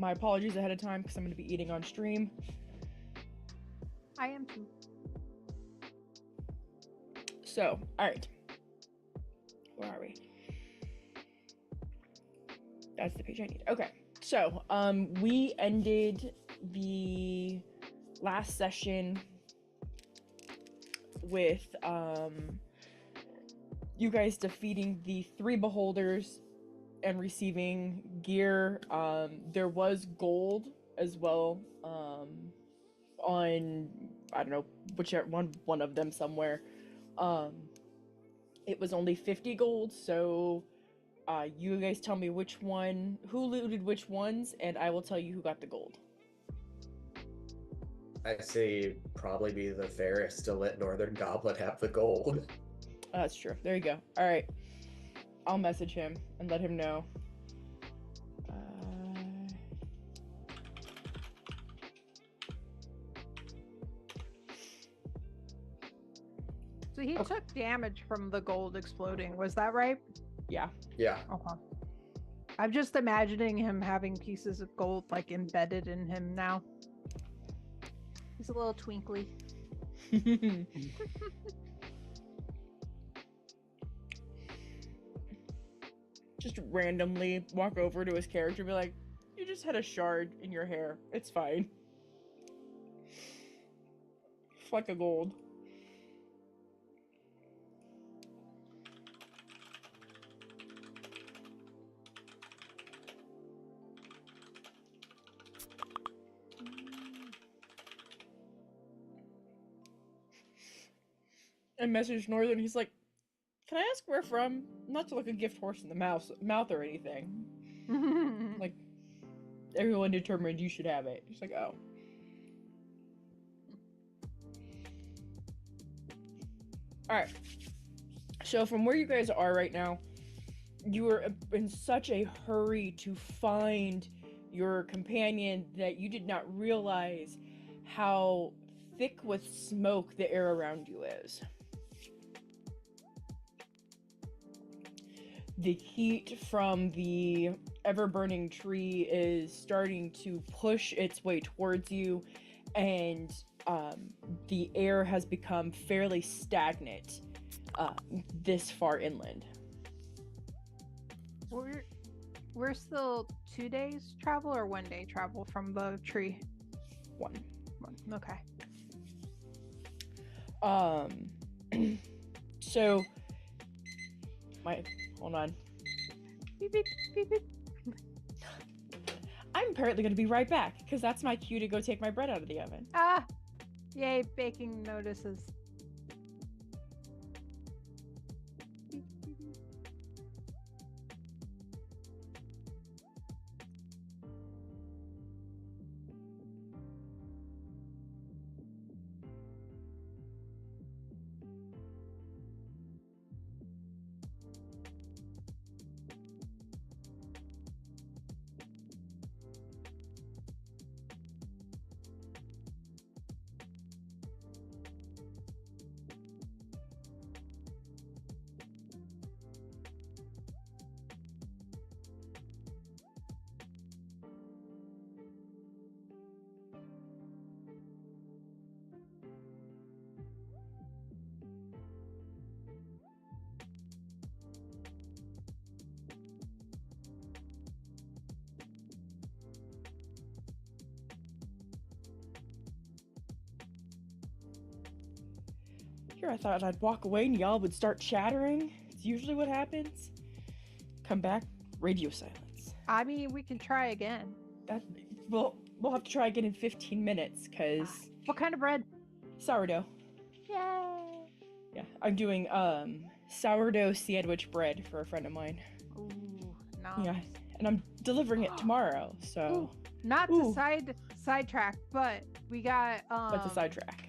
My apologies ahead of time because I'm going to be eating on stream. I am too. So, alright. Where are we? That's the page I need. Okay. So, we ended the last session with, you guys defeating the 3 beholders and receiving gear. There was gold as well, on, I don't know, whichever one of them somewhere. It was only 50 gold, so you guys tell me who looted which ones, and I will tell you who got the gold. I say probably be the fairest to let Northern Goblin have the gold. That's true. There you go. Alright. I'll message him and let him know. So he took damage from the gold exploding. Was that right? Yeah. Yeah. Okay. I'm just imagining him having pieces of gold like embedded in him now. He's a little twinkly. Just randomly walk over to his character and be like, you just had a shard in your hair. It's fine. Fleck of gold. I messaged Northern, he's like, can I ask where from? Not to look a gift horse in the mouth or anything. Like, everyone determined you should have it. He's like, oh. Alright. So from where you guys are right now, you are in such a hurry to find your companion that you did not realize how thick with smoke the air around you is. The heat from the ever-burning tree is starting to push its way towards you, and the air has become fairly stagnant this far inland. We're still 2 days travel or 1 day travel from the tree? One. Okay. So hold on. Beep, beep, beep, beep. I'm apparently going to be right back, because that's my cue to go take my bread out of the oven. Ah! Yay, baking notices. Here, I thought I'd walk away and y'all would start chattering. It's usually what happens. Come back, radio silence. I mean, we can try again. We'll have to try again in 15 minutes, because... What kind of bread? Sourdough. Yay! Yeah, I'm doing, sourdough sandwich bread for a friend of mine. Ooh, nice. Yeah, and I'm delivering it tomorrow, so... Not to sidetrack, but we got, That's a sidetrack.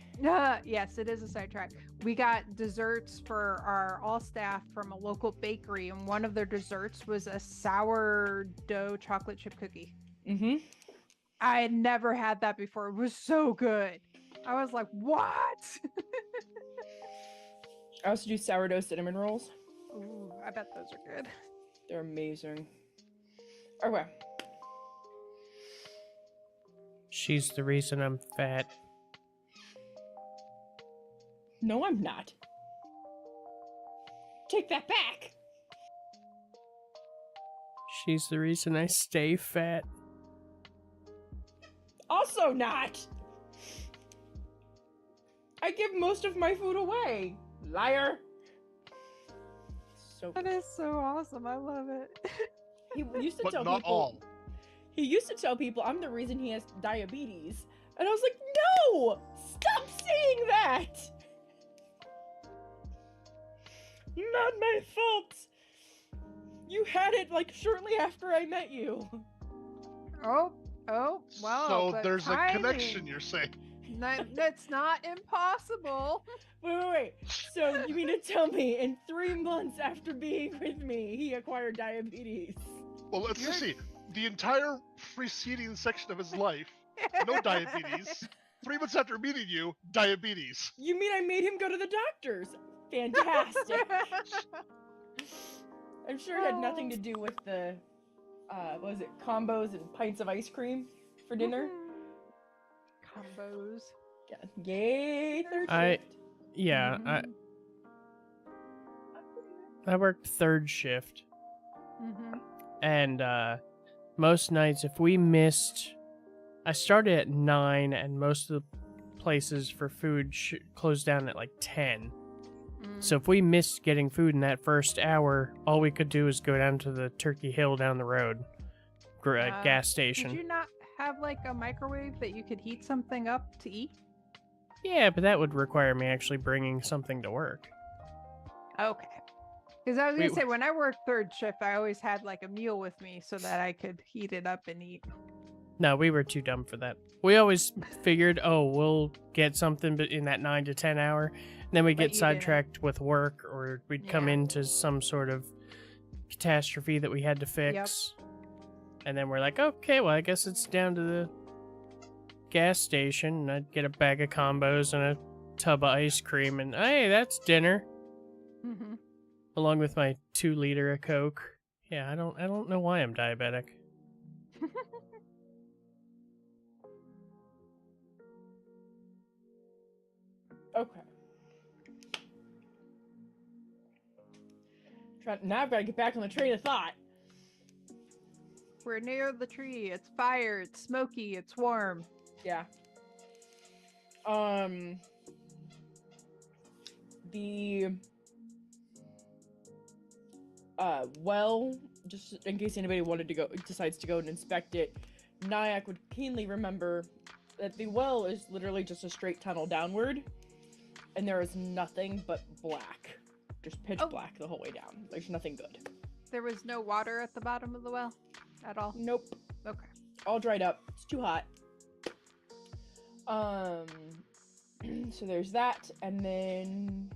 yes, it is a sidetrack. We got desserts for all staff from a local bakery, and one of their desserts was a sourdough chocolate chip cookie. Mm-hmm. I had never had that before. It was so good. I was like, what? I also do sourdough cinnamon rolls. Ooh, I bet those are good. They're amazing. Okay. She's the reason I'm fat. No, I'm not. Take that back. She's the reason I stay fat. Also not. I give most of my food away. Liar. So That is so awesome. I love it. he used to But tell not people. all. He used to tell people I'm the reason he has diabetes, and I was like, no! Stop saying that. Not my fault. You had it like shortly after I met you. Oh, wow. So but there's a connection, timing. you're saying. That's not impossible. Wait. So you mean to tell me in 3 months after being with me, he acquired diabetes? Well, let's just see. The entire preceding section of his life, no diabetes. 3 months after meeting you, diabetes. You mean I made him go to the doctors? Fantastic. I'm sure it had nothing to do with the, what was it, combos and pints of ice cream for dinner? Combos. Yeah. Yay, third I- shift. Yeah, I worked third shift, Mm-hmm. and most nights if we missed, I started at 9, and most of the places for food closed down at like 10. So if we missed getting food in that first hour, all we could do was go down to the Turkey Hill down the road gas station. Did you not have like a microwave that you could heat something up to eat? Yeah, but that would require me actually bringing something to work. Okay. Because I was going to We- say, when I worked third shift, I always had like a meal with me so that I could heat it up and eat. No, we were too dumb for that. We always figured, oh, we'll get something in that 9 to 10 hour. And then we But get you didn't. sidetracked with work, or we'd come Yeah. into some sort of catastrophe that we had to fix. And then we're like, okay, well, I guess it's down to the gas station. And I'd get a bag of combos and a tub of ice cream. And hey, that's dinner. Mm-hmm. Along with my 2-liter of Coke. Yeah, I don't know why I'm diabetic. Okay. Now I've got to get back on the train of thought. We're near the tree. It's fire. It's smoky. It's warm. Yeah. The well, just in case anybody decides to go and inspect it, Nyack would keenly remember that the well is literally just a straight tunnel downward, and there is nothing but black. Just pitch Oh. black the whole way down. There's nothing good. There was no water at the bottom of the well at all. Nope. Okay. All dried up. It's too hot. So there's that, and then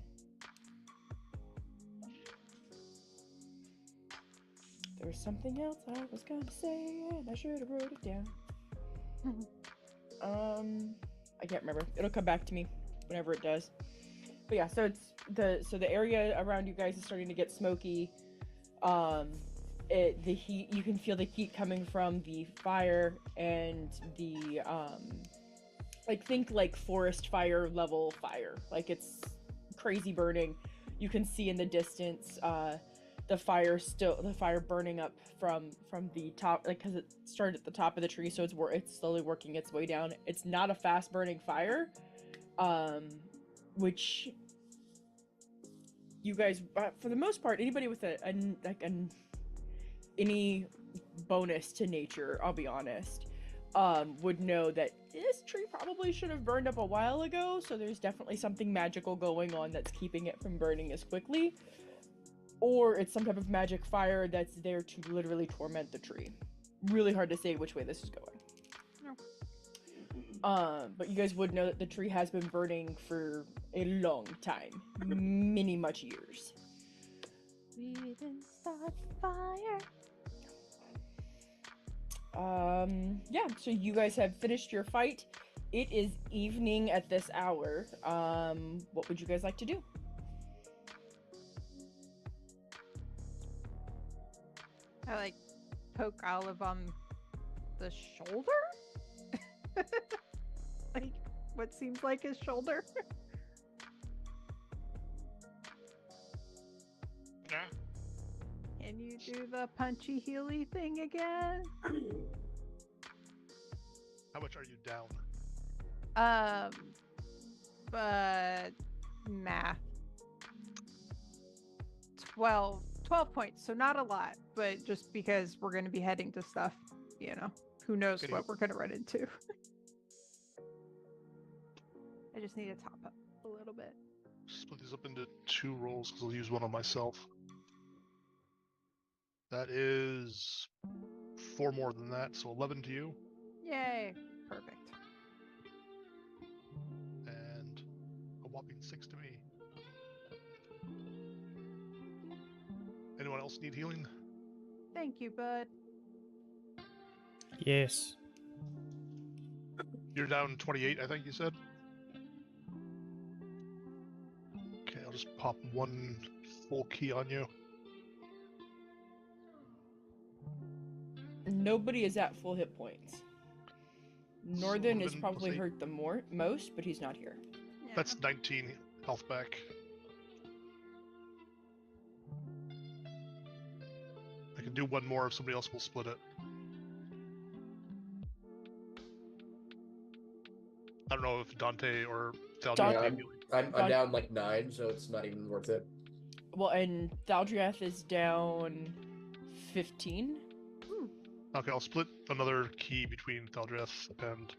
there was something else I was gonna say, and I should have wrote it down. I can't remember. It'll come back to me whenever it does. But yeah, so it's the area around you guys is starting to get smoky. The heat, you can feel the heat coming from the fire and the think forest fire level fire. Like, it's crazy burning. You can see in the distance the fire burning up from the top, like, because it started at the top of the tree, so it's slowly working its way down. It's not a fast burning fire, which you guys, for the most part, anybody with any bonus to nature, I'll be honest, would know that this tree probably should have burned up a while ago, so there's definitely something magical going on that's keeping it from burning as quickly. Or it's some type of magic fire that's there to literally torment the tree. Really hard to say which way this is going. But you guys would know that the tree has been burning for a long time. Many much years. We didn't start the fire. Yeah, so you guys have finished your fight. It is evening at this hour. What would you guys like to do? I poke Olive on the shoulder. Like what seems like his shoulder. Nah. Can you do the punchy healy thing again? How much are you down? But math. 12 points, so not a lot, but just because we're going to be heading to stuff, who knows Okay. what we're going to run into. I just need to top up a little bit. Split these up into 2 rolls because I'll use one on myself. That is 4 more than that, so 11 to you. Yay, perfect. And a whopping 6 to me. Anyone else need healing? Thank you, bud. Yes. You're down 28, I think you said? Okay, I'll just pop 1 full key on you. Nobody is at full hit points. Northern is Northern probably plus 8. hurt the most, but he's not here. Yeah. That's 19 health back. I can do 1 more if somebody else will split it. I don't know if Dante or Thaldiath Yeah, need healing. I'm down like 9, so it's not even worth it. Well, and Thaldriath is down 15. Okay, I'll split another key between Thaldriath and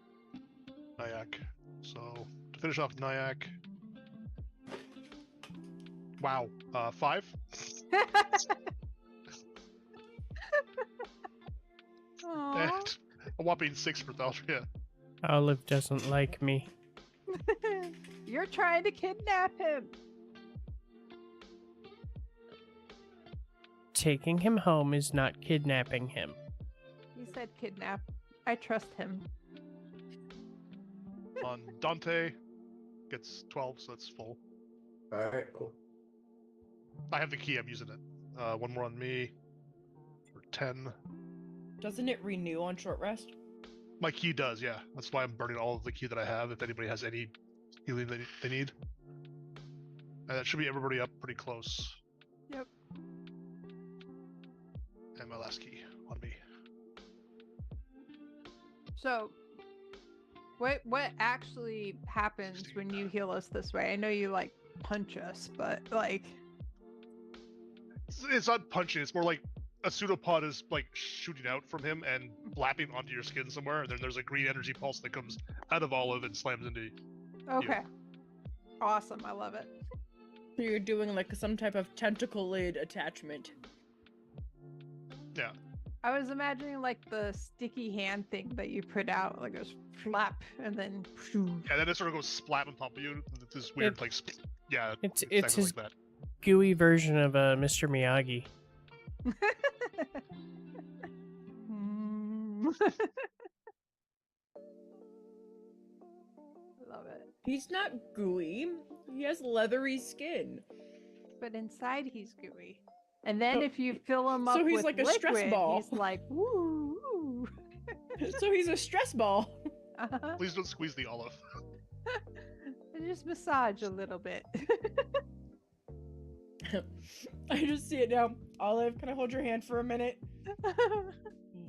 Nyack. So, to finish off Nyack... Wow, 5? Aw. And a whopping 6 for Thaldriath. Olive doesn't like me. You're trying to kidnap him. Taking him home is not kidnapping him. He said kidnap. I trust him. On Dante, gets 12, so that's full. Alright, cool. I have the key, I'm using it. 1 more on me for 10. Doesn't it renew on short rest? My key does, yeah. That's why I'm burning all of the key that I have if anybody has any healing they need. And that should be everybody up pretty close. Yep. And my last key on me. So, what actually happens when you heal us this way? I know you like punch us, but like, It's not punching, it's more like a pseudopod is like shooting out from him and blapping onto your skin somewhere, and then there's a green energy pulse that comes out of Olive and slams into you. okay, awesome, I love it. So you're doing like some type of tentacle lid attachment. Yeah. I was imagining like the sticky hand thing that you put out, like goes flap and then. Yeah, then it sort of goes splat on top of you. This weird, It- like, yeah, It's exactly his like that. gooey version of Mr. Miyagi. Love it. He's not gooey. He has leathery skin. But inside he's gooey. And then So- if you fill him so up he's with like a stress liquid, ball. he's like woo. Woo. So he's a stress ball. Uh-huh. Please don't squeeze the Olive. And just massage a little bit. I just see it now. Olive, can I hold your hand for a minute?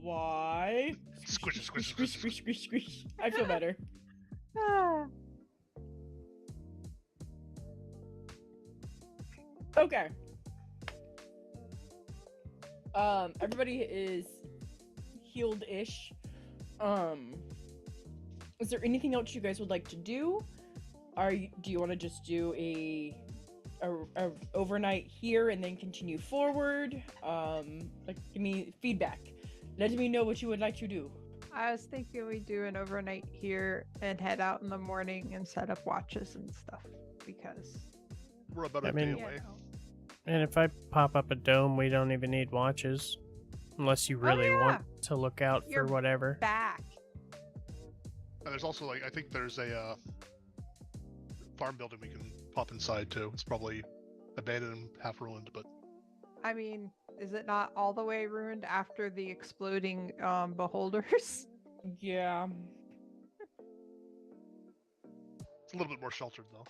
Why? Squish it, squish it, squish, squish it. squish, squish, squish. I feel better. Ah. Okay. Everybody is healed-ish. Is there anything else you guys would like to do? Do you want to just do a overnight here and then continue forward? Like, give me feedback. Let me know what you would like to do. I was thinking we do an overnight here and head out in the morning and set up watches and stuff because We're about I a mean- day you away. know. And if I pop up a dome, we don't even need watches. Unless you really yeah. want to look out You're for whatever. back. And there's also, like, I think there's a farm building we can pop inside too. It's probably abandoned and half ruined, but I mean, is it not all the way ruined after the exploding beholders? Yeah. It's a little bit more sheltered though.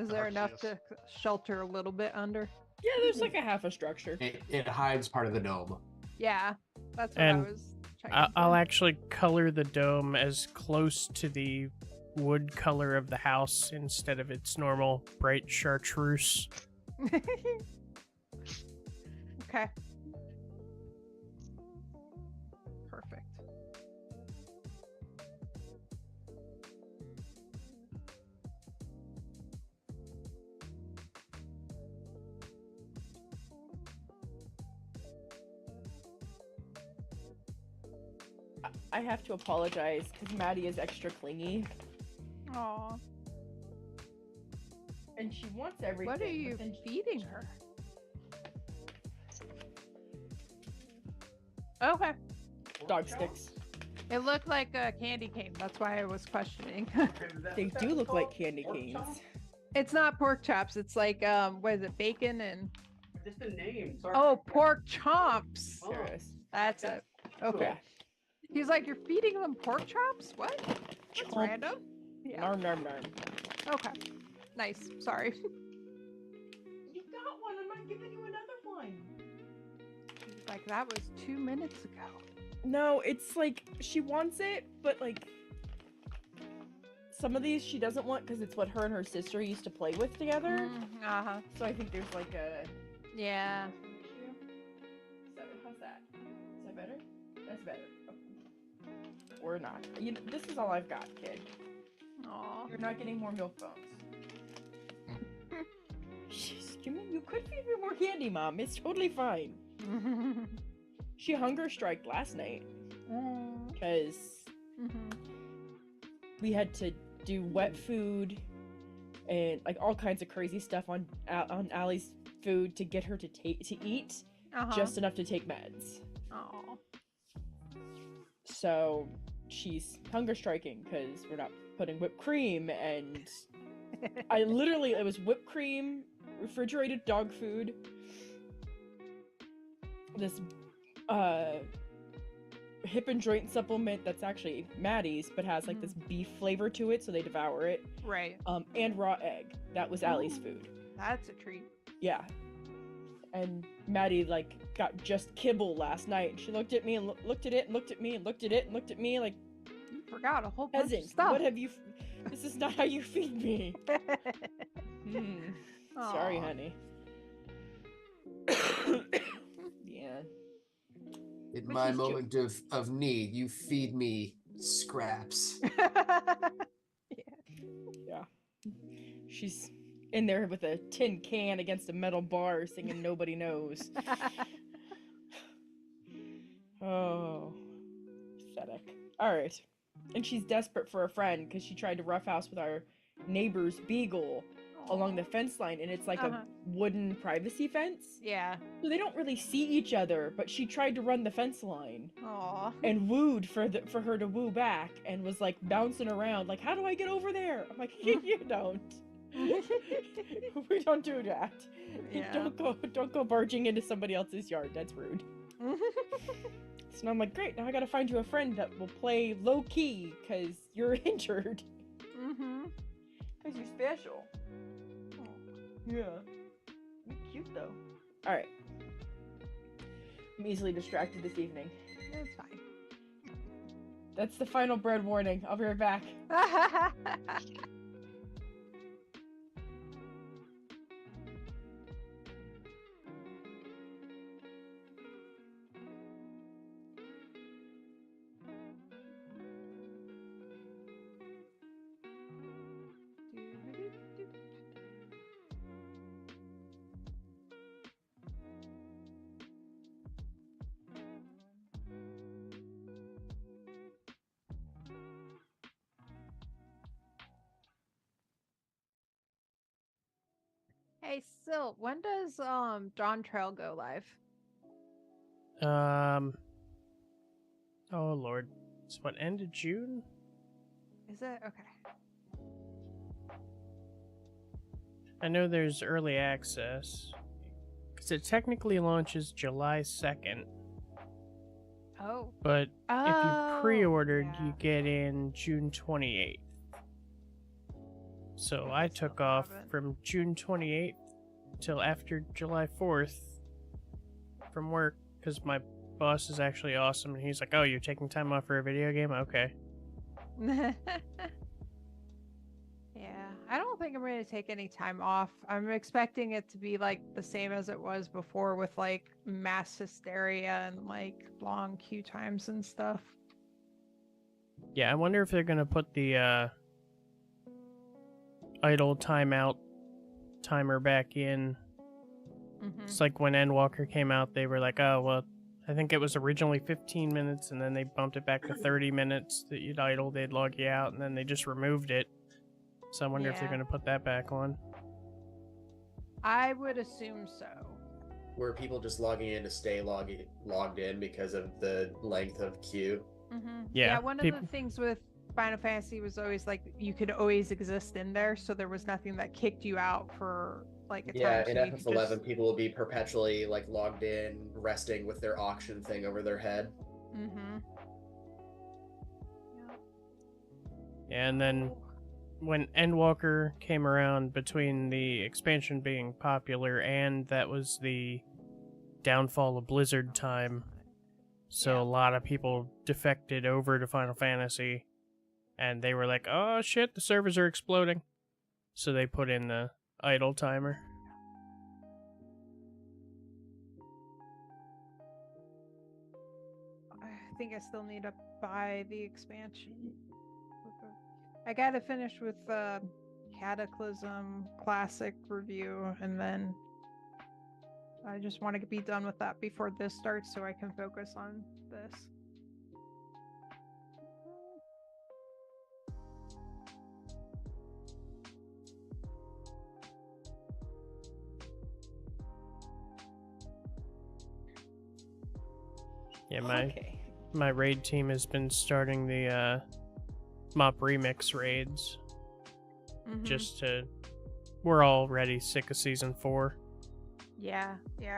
Is there hard to enough see to shelter a little bit under? Yeah, there's like a half a structure. It hides part of the dome. Yeah, that's what And I was checking. I'll for. actually color the dome as close to the wood color of the house instead of its normal bright chartreuse. Okay. Perfect. I have to apologize because Maddie is extra clingy Aw. and she wants everything. What are you but then feeding her? Okay. Dog sticks. It looked like a candy cane. That's why I was questioning. They do look like candy canes. It's not pork chops. It's like what is it? Bacon and Just the name. oh, pork chomps. Serious. That's it. Okay. Yeah. He's like, you're feeding them pork chops? What? That's Chomp. random. Yeah. Narm, narm, narm. Okay. Nice. Sorry. You got one. I'm not giving you another one. He's like, that was 2 minutes ago. No, it's like she wants it, but like some of these she doesn't want because it's what her and her sister used to play with together. Uh huh. So I think there's like a. Yeah. How's that? Is that better? That's better. Or not. You know, this is all I've got, kid. Aw. You're not getting more milk bones. You could feed me more candy, Mom. It's totally fine. She hunger striked last night because we had to do wet food and like all kinds of crazy stuff on Allie's food to get her to eat just enough to take meds. Aw. So she's hunger striking because we're not putting whipped cream, and it was whipped cream, refrigerated dog food, this hip and joint supplement that's actually Maddie's but has like this beef flavor to it, so they devour it. Right. And raw egg. That was Allie's food. That's a treat. Yeah. And Maddie like got just kibble last night. And she looked at me and looked at it and looked at me and looked at it and looked at me like, You forgot a whole bunch of peasant, stuff. what have you? This is not how you feed me. Sorry, Aw. honey. Yeah. In But my she's cute. moment of need, you feed me scraps. Yeah. She's in there with a tin can against a metal bar singing Nobody Knows. Oh. Pathetic. Alright. And she's desperate for a friend because she tried to roughhouse with our neighbor's beagle along the fence line, and it's like a wooden privacy fence. Yeah. So they don't really see each other, but she tried to run the fence line Aw. and wooed for her to woo back and was like bouncing around like, how do I get over there? I'm like, you don't. We don't do that. Yeah. Don't go barging into somebody else's yard. That's rude. So I'm like, great, now I gotta find you a friend that will play low key because you're injured. Because you're special. Yeah. You're cute though. Alright. I'm easily distracted this evening. It's fine. That's the final bread warning. I'll be right back. Hey, Sil, when does Dawn Trail go live? Oh lord. It's what, end of June? Is it? Okay. I know there's early access. Because it technically launches July 2nd. Oh. But if you pre-ordered, yeah. you get in June 28th. So I Still took off haven't. from June 28th till after July 4th from work because my boss is actually awesome, and he's like, "Oh, you're taking time off for a video game? Okay." Yeah, I don't think I'm going to take any time off. I'm expecting it to be like the same as it was before with like mass hysteria and like long queue times and stuff. Yeah, I wonder if they're gonna put the idle timeout timer back in. Mm-hmm. It's like when Endwalker came out, they were like, "Oh, well, I think it was originally 15 minutes, and then they bumped it back to 30 minutes that you'd idle, they'd log you out, and then they just removed it." So I wonder if they're Yeah. going to put that back on. I would assume so. Were people just logging in to stay logged in because of the length of queue? Mm-hmm. Yeah, One of the things with Final Fantasy was always like you could always exist in there, so there was nothing that kicked you out for like a Yeah, time. in So you could FF11, just... people will be perpetually like logged in, resting with their auction thing over their head. Mm-hmm. And then when Endwalker came around, between the expansion being popular and that was the downfall of Blizzard time, so Yeah. a lot of people defected over to Final Fantasy, and they were like, "Oh shit, the servers are exploding." So they put in the idle timer. I think I still need to buy the expansion. I gotta finish with Cataclysm Classic review, and then I just want to be done with that before this starts so I can focus on this. Yeah, Okay. my raid team has been starting the mop remix raids Mhm. just to. We're already sick of season 4. Yeah,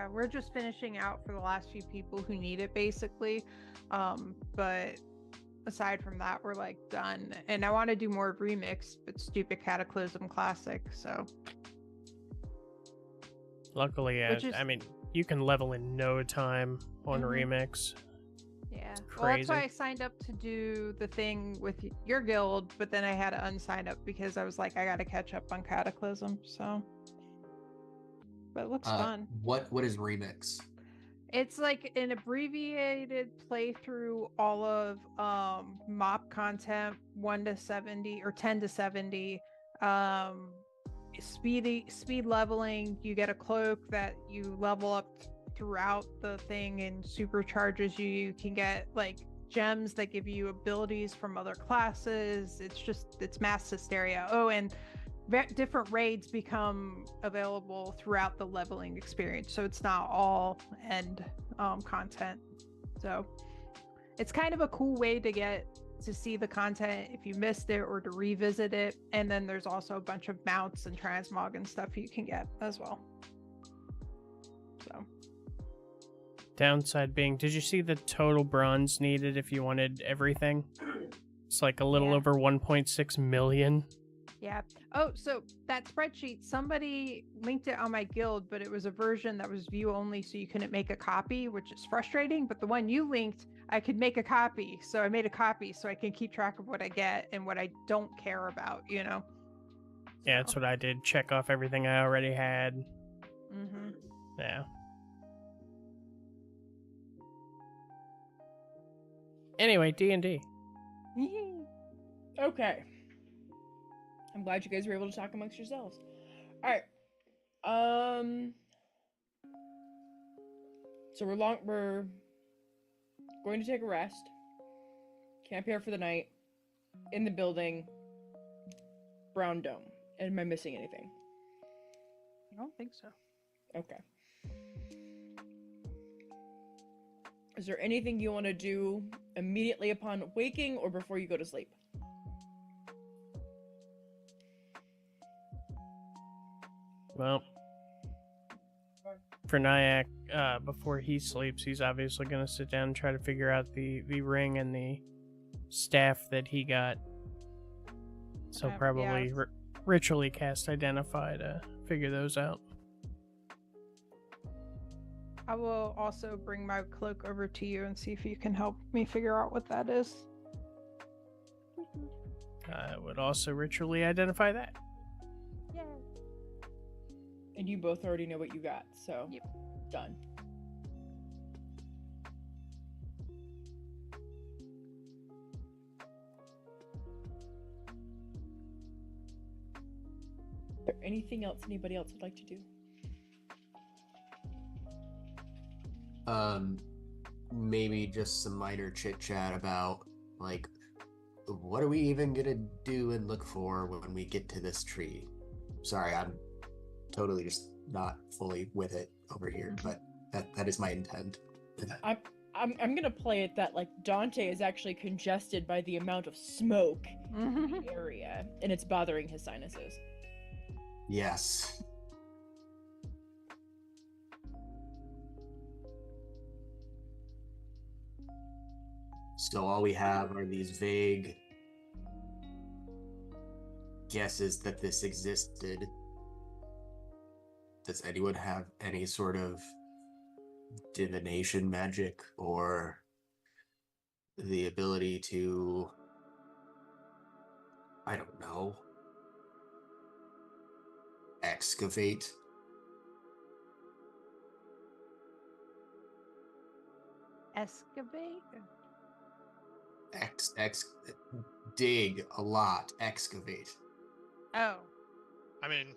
we're just finishing out for the last few people who need it, basically. But aside from that, we're like done. And I want to do more remix, but stupid Cataclysm Classic. So Luckily, Which is- I mean, you can level in no time on Mhm. remix. yeah, well, that's Crazy. why I signed up to do the thing with your guild, but then I had to unsign up because I was like, I got to catch up on Cataclysm. So, but it looks fun. What is remix? It's like an abbreviated playthrough all of mop content 1 to 70 or 10 to 70. Speed leveling. You get a cloak that you level up throughout the thing and supercharges you. You can get like gems that give you abilities from other classes. It's mass hysteria. Oh, and different raids become available throughout the leveling experience, so it's not all end content. So it's kind of a cool way to get to see the content if you missed it or to revisit it. And then there's also a bunch of mounts and transmog and stuff you can get as well. So Downside being, did you see the total bronze needed if you wanted everything? It's like a little Yeah. over 1.6 million. yeah. Oh, so that spreadsheet, somebody linked it on my guild, but it was a version that was view only, so you couldn't make a copy, which is frustrating. But the one you linked, I could make a copy. So I made a copy so I can keep track of what I get and what I don't care about, you know? Yeah, that's what I did. Check off everything I already had. Mm-hmm. Yeah. Anyway, D&D. Okay. I'm glad you guys were able to talk amongst yourselves. All right. So we're going to take a rest. Camp here for the night. In the building. Brown Dome. Am I missing anything? I don't think so. Okay. Is there anything you want to do immediately upon waking or before you go to sleep? Well, for Nyack, before he sleeps, he's obviously going to sit down and try to figure out the ring and the staff that he got. So Yeah. probably ritually cast Identify to figure those out. I will also bring my cloak over to you and see if you can help me figure out what that is. I would also ritually identify that. Yeah. And you both already know what you got, so Yep. Done. Is there anything else anybody else would like to do? Maybe just some minor chit chat about like what are we even gonna do and look for when we get to this tree? Sorry, I'm totally just not fully with it over here, but that is my intent. I'm gonna play it that like Dante is actually congested by the amount of smoke in the area, and it's bothering his sinuses. Yes. So all we have are these vague guesses that this existed. Does anyone have any sort of divination magic or the ability to, I don't know, excavate? Excavate? Dig a lot, excavate. Oh. I mean,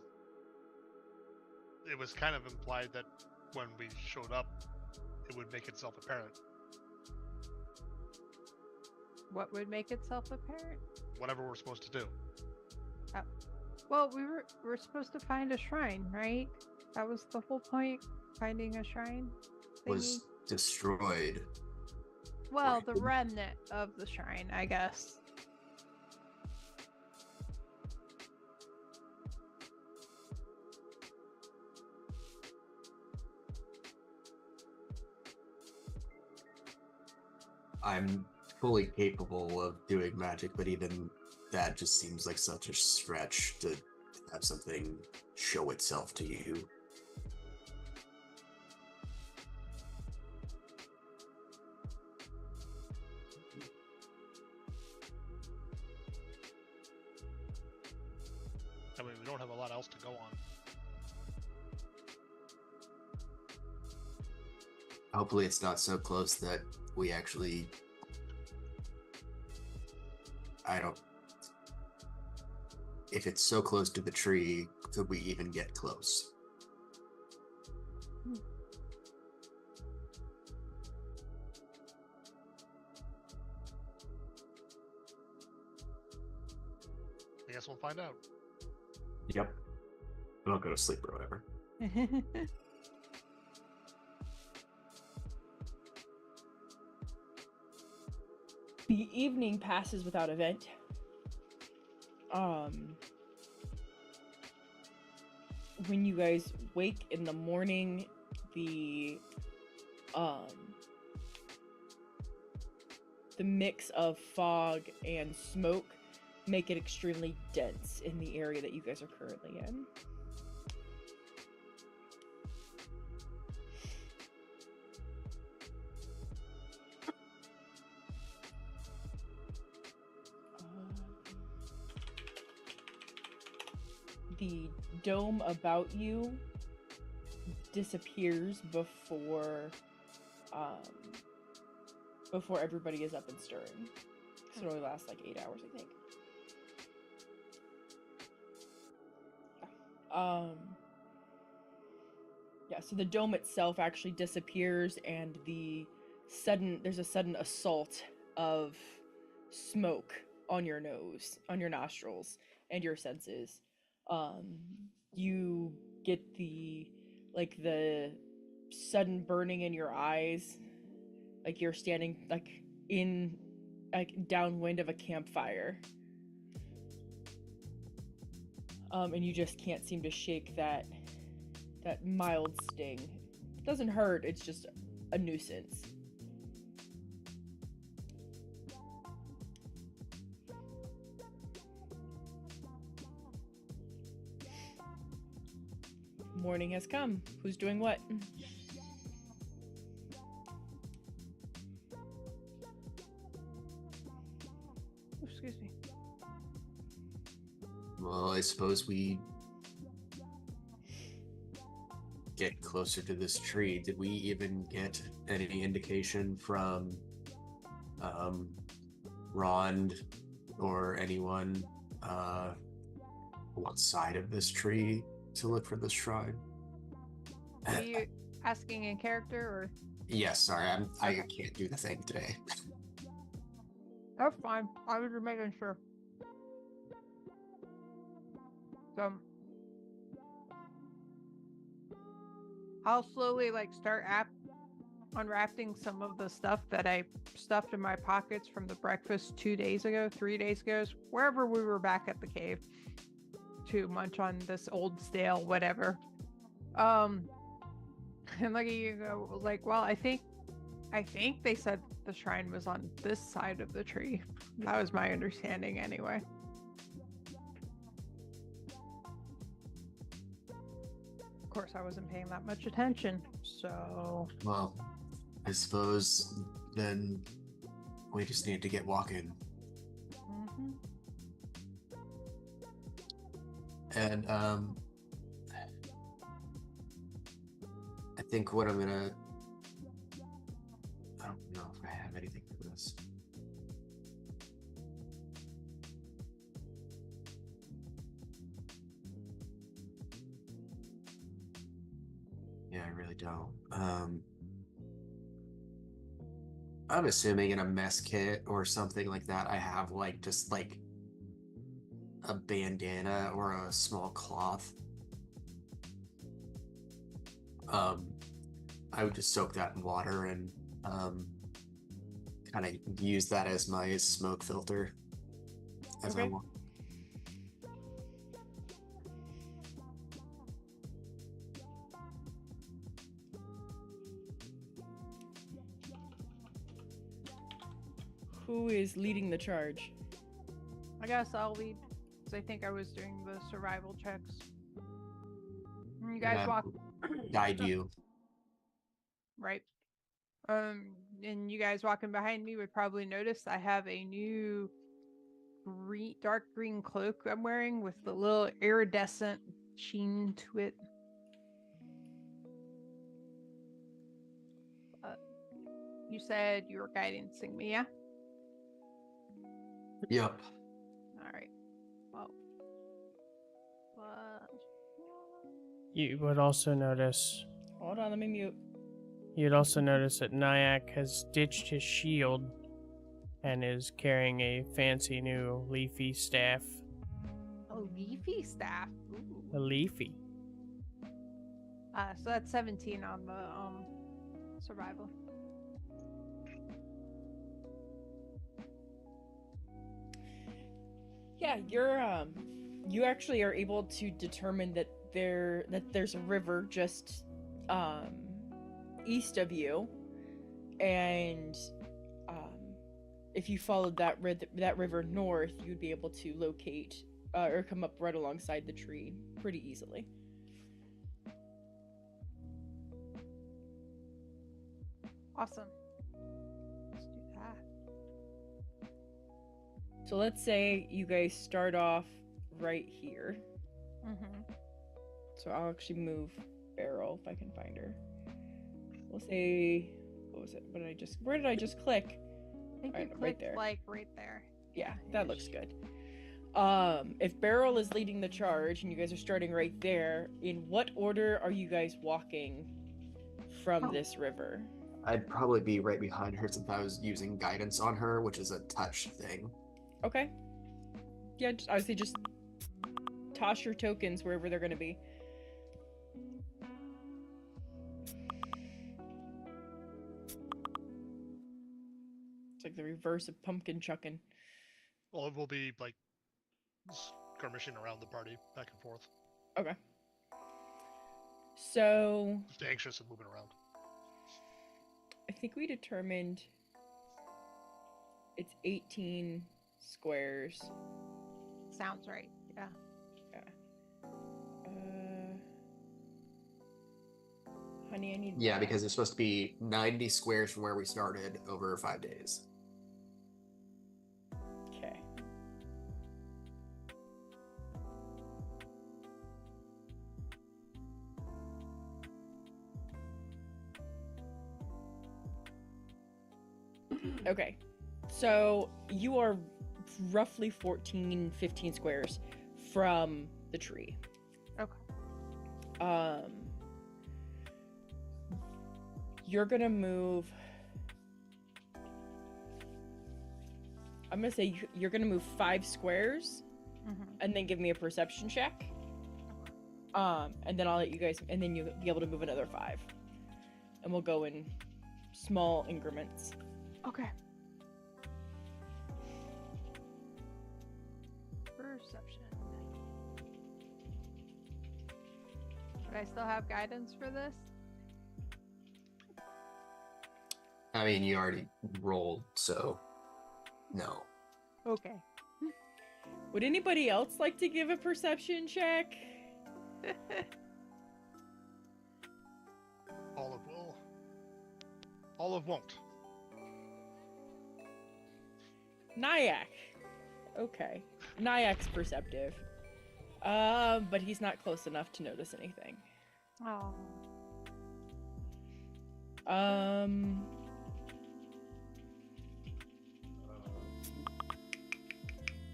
it was kind of implied that when we showed up, it would make itself apparent. What would make itself apparent? Whatever we're supposed to do. Well, we're supposed to find a shrine, right? That was the whole point, finding a shrine thingy. Was destroyed. Well, the remnant of the shrine, I guess. I'm fully capable of doing magic, but even that just seems like such a stretch to have something show itself to you. I mean, we don't have a lot else to go on. Hopefully it's not so close that we actually... If it's so close to the tree, could we even get close? I guess we'll find out. Yep. I'll go to sleep or whatever. The evening passes without event. When you guys wake in the morning, the mix of fog and smoke make it extremely dense in the area that you guys are currently in. The dome about you disappears before everybody is up and stirring. So it only lasts like 8 hours, I think. Yeah, so the dome itself actually disappears, and there's a sudden assault of smoke on your nose, on your nostrils, and your senses. You get the sudden burning in your eyes, like you're standing downwind of a campfire. And you just can't seem to shake that mild sting. It doesn't hurt, it's just a nuisance. morning has come. Who's doing what? Excuse me. Well, I suppose we get closer to this tree. Did we even get any indication from Rond or anyone what side of this tree to look for this shrine? Are you asking in character or? Yes, sorry, I Okay. can't do the thing today. That's fine. I was just making sure. So I'll slowly start unwrapping some of the stuff that I stuffed in my pockets from the breakfast 3 days ago, wherever we were back at the cave to munch on this old stale whatever. And look at you go well, I think they said the shrine was on this side of the tree. That was my understanding anyway. Of course, I wasn't paying that much attention, so... Well, I suppose then we just need to get walking. Mm-hmm. And I think what I'm gonna... I don't know if I have anything for this. Yeah, I really don't. I'm assuming in a mess kit or something like that, I have just a bandana or a small cloth. I would just soak that in water and kind of use that as my smoke filter as I Okay. walk. Who is leading the charge? I guess I'll lead, because I think I was doing the survival checks. You guys Yeah, walk... guide you. Right. And you guys walking behind me would probably notice I have a new dark green cloak I'm wearing with the little iridescent sheen to it. You said you were guidancing me, yeah? Yep. All right. Well, You would also notice. Hold on, let me mute. You'd also notice that Nyack has ditched his shield and is carrying a fancy new leafy staff. a leafy staff. A Ooh. leafy. So that's 17 on the survival. Yeah, you actually are able to determine that there's a river just east of you, and if you followed that river north, you'd be able to locate or come up right alongside the tree pretty easily. Awesome. Let's do that. So let's say you guys start off right here. Mm-hmm. So I'll actually move Beryl if I can find her. We'll say, what was it? Where did I just click? I think Right- you right clicked there. right there. Yeah, that looks good. If Beryl is leading the charge and you guys are starting right there, in what order are you guys walking from this river? I'd probably be right behind her since I was using guidance on her, which is a touch thing. Okay. Yeah, I would say just toss your tokens wherever they're going to be. It's like the reverse of pumpkin chucking. Well, it will be like skirmishing around the party back and forth. Okay. So Just anxious and moving around. I think we determined it's 18 squares. Sounds right. Yeah. Yeah. many I need. Yeah, because it's supposed to be 90 squares from where we started over 5 days. Okay. Okay. So you are roughly 14, 15 squares from the tree. Okay. You're gonna move. I'm gonna say you're gonna move 5 squares, and then give me a perception check. And then I'll let you guys, and then you'll be able to move another 5, and we'll go in small increments. Okay. Perception. Would I still have guidance for this? I mean, you already rolled, so no. Okay. Would anybody else like to give a perception check? Olive will. Olive won't. Nyack. Okay. Nyack's perceptive. But he's not close enough to notice anything. Oh.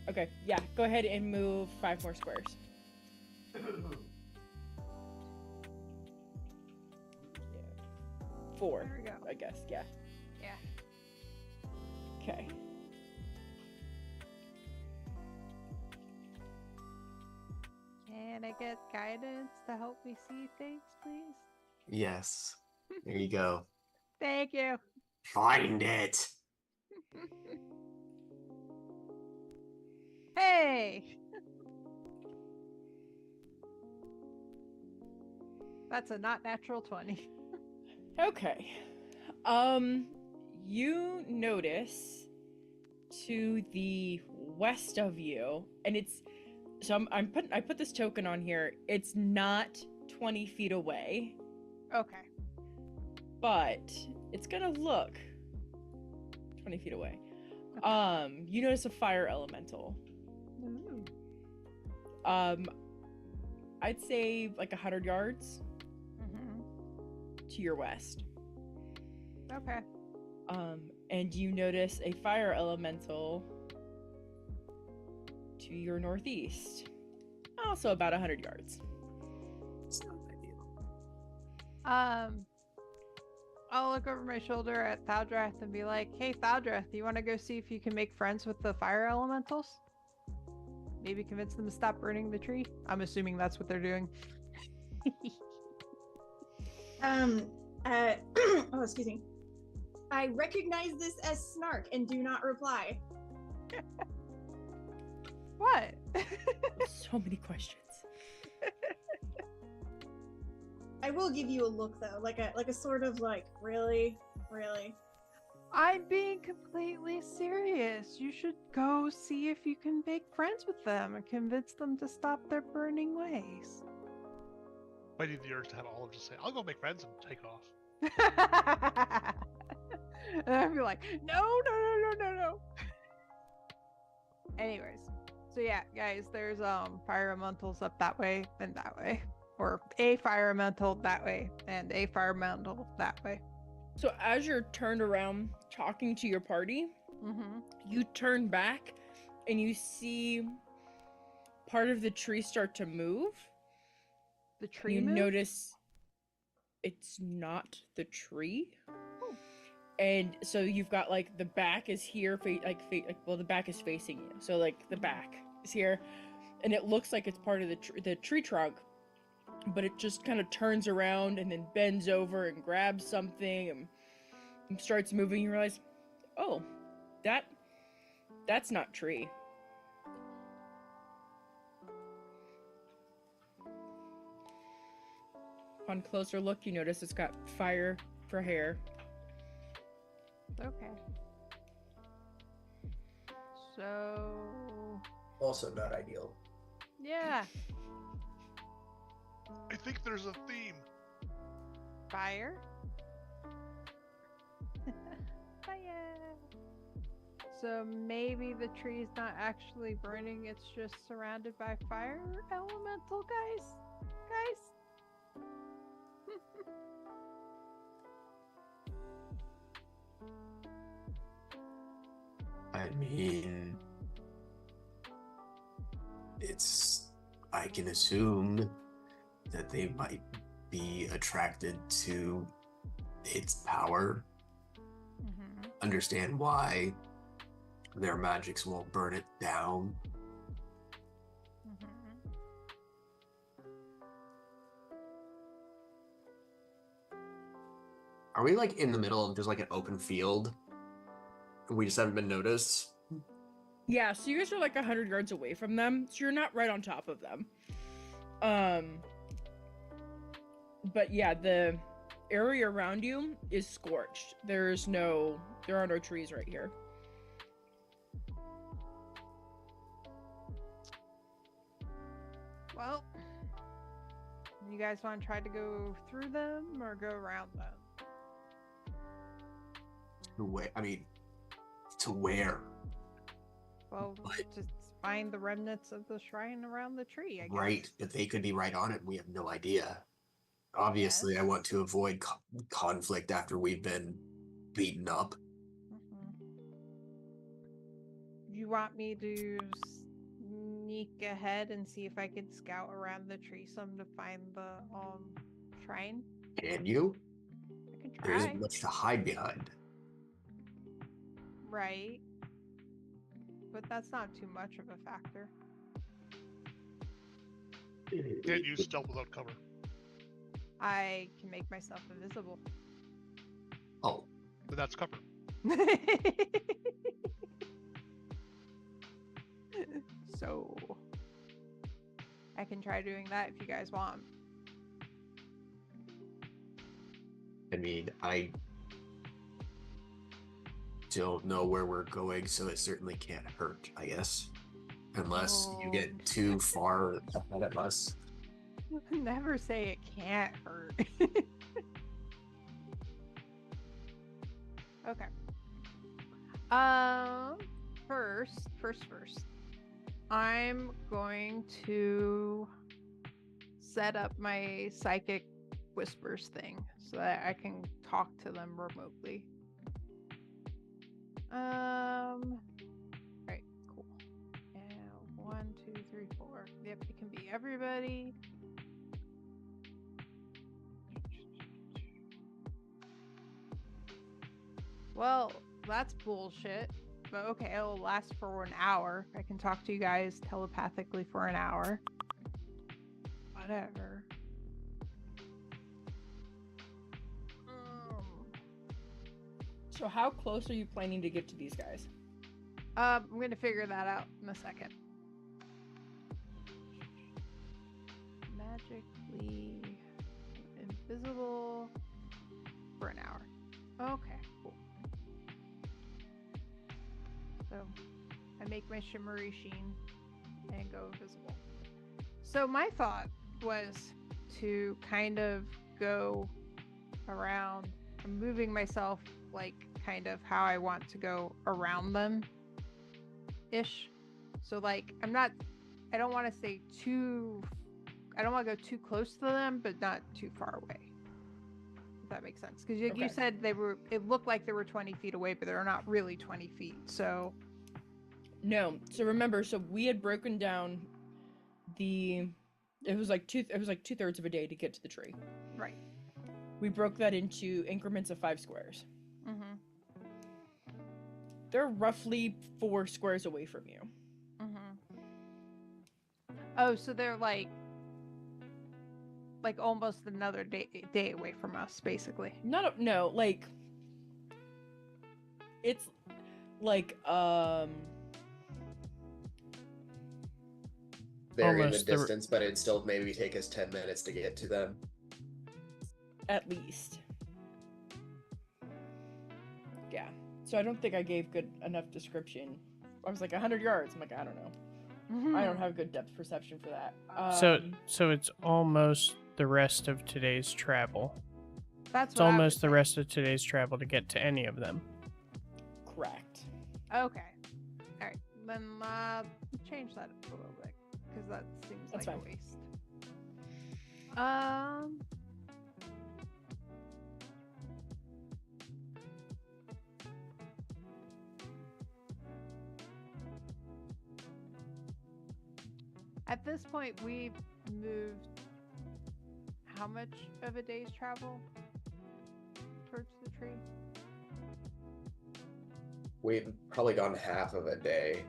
Okay, yeah, go ahead and move 5 more squares. Yeah. 4, There we go. I guess, yeah. Yeah. Okay. Can I get guidance to help me see things, please? Yes. There you go. Thank you. Find it. Hey! That's a not natural 20. Okay. You notice to the west of you, and it's so I put this token on here. It's not 20 feet away, Okay. but it's gonna look 20 feet away. You notice a fire elemental. Ooh. I'd say like 100 yards to your west. Okay. And you notice a fire elemental to your northeast. Also about 100 yards. It's not ideal. I'll look over my shoulder at Thaldrath and be like, "Hey, Thaldrath, you want to go see if you can make friends with the fire elementals? Maybe convince them to stop burning the tree." I'm assuming that's what they're doing. Oh, excuse me. I recognize this as snark and do not reply. What? So many questions. I will give you a look though, like a sort of like, really? I'm being completely serious. You should go see if you can make friends with them and convince them to stop their burning ways. Might need the urge to have Olive just say, "I'll go make friends" and take off. And I'd be like, no. Anyways, so yeah, guys, there's fire elementals up that way and that way, or a fire elemental that way and a fire elemental that way. So as you're turned around talking to your party, you turn back and you see part of the tree start to move. The tree You moved? notice it's not the tree. And so you've got like the back is here, well, the back is facing you. So like the back is here, and it looks like it's part of the tree trunk, but it just kind of turns around and then bends over and grabs something and starts moving. You realize, oh, that's not tree. On closer look, you notice it's got fire for hair. Okay. So, Also not ideal. yeah. I think there's a theme. Fire. Fire. So maybe the tree's not actually burning, it's just surrounded by fire elemental, guys? I mean, I can assume that they might be attracted to its power. Mm-hmm. Understand why their magics won't burn it down. Mm-hmm. Are we like in the middle of just like an open field? And we just haven't been noticed? Yeah, so you guys are like 100 yards away from them, so you're not right on top of them. But yeah, the area around you is scorched. There are no trees right here. Well, you guys want to try to go through them or go around them? To where? Well, What? just find the remnants of the shrine around the tree, I guess. Right, but they could be right on it and we have no idea. Obviously, I want to avoid conflict after we've been beaten up. You want me to sneak ahead and see if I can scout around the tree some to find the shrine? Can you? I can There try. isn't much to hide behind. Right. But that's not too much of a factor. Can't use stealth without cover. I can make myself invisible. Oh, But that's cover. So I can try doing that if you guys want. I mean, I don't know where we're going, so it certainly can't hurt, I guess. Unless you get too far ahead of us. Never say it can't hurt. Okay. First. I'm going to set up my psychic whispers thing so that I can talk to them remotely. Right, cool. And 1, 2, 3, 4. Yep, it can be everybody. Well, that's bullshit. But okay, it'll last for an hour. I can talk to you guys telepathically for an hour. Whatever. So how close are you planning to get to these guys? I'm gonna figure that out in a second. Magically invisible for an hour. Okay, cool. So I make my shimmery sheen and go invisible. So my thought was to kind of go around. I'm moving myself like kind of how I want to go around them ish. So like I don't want to say I don't want to go too close to them, but not too far away. If that makes sense. Because you said it looked like they were 20 feet away, but they're not really 20 feet. So No. So remember, we had broken down it was like 2/3 of a day to get to the tree. right. We broke that into increments of 5 squares. Mm-hmm. They're roughly 4 squares away from you. Mm-hmm. Oh, so they're like almost another day away from us, basically. No, like it's like They're in the Almost the- distance, but it'd still maybe take us 10 minutes to get to them. at least. Yeah. So I don't think I gave good enough description. I was like 100 yards. I'm like, I don't know. Mm-hmm. I don't have good depth perception for that. So it's almost the rest of today's travel. That's It's what I almost would the say. rest of today's travel to get to any of them. Correct. Okay. All right. Then change that up a little bit because that seems That's like fine. a waste. At this point, we've moved how much of a day's travel towards the tree? We've probably gone half of a day.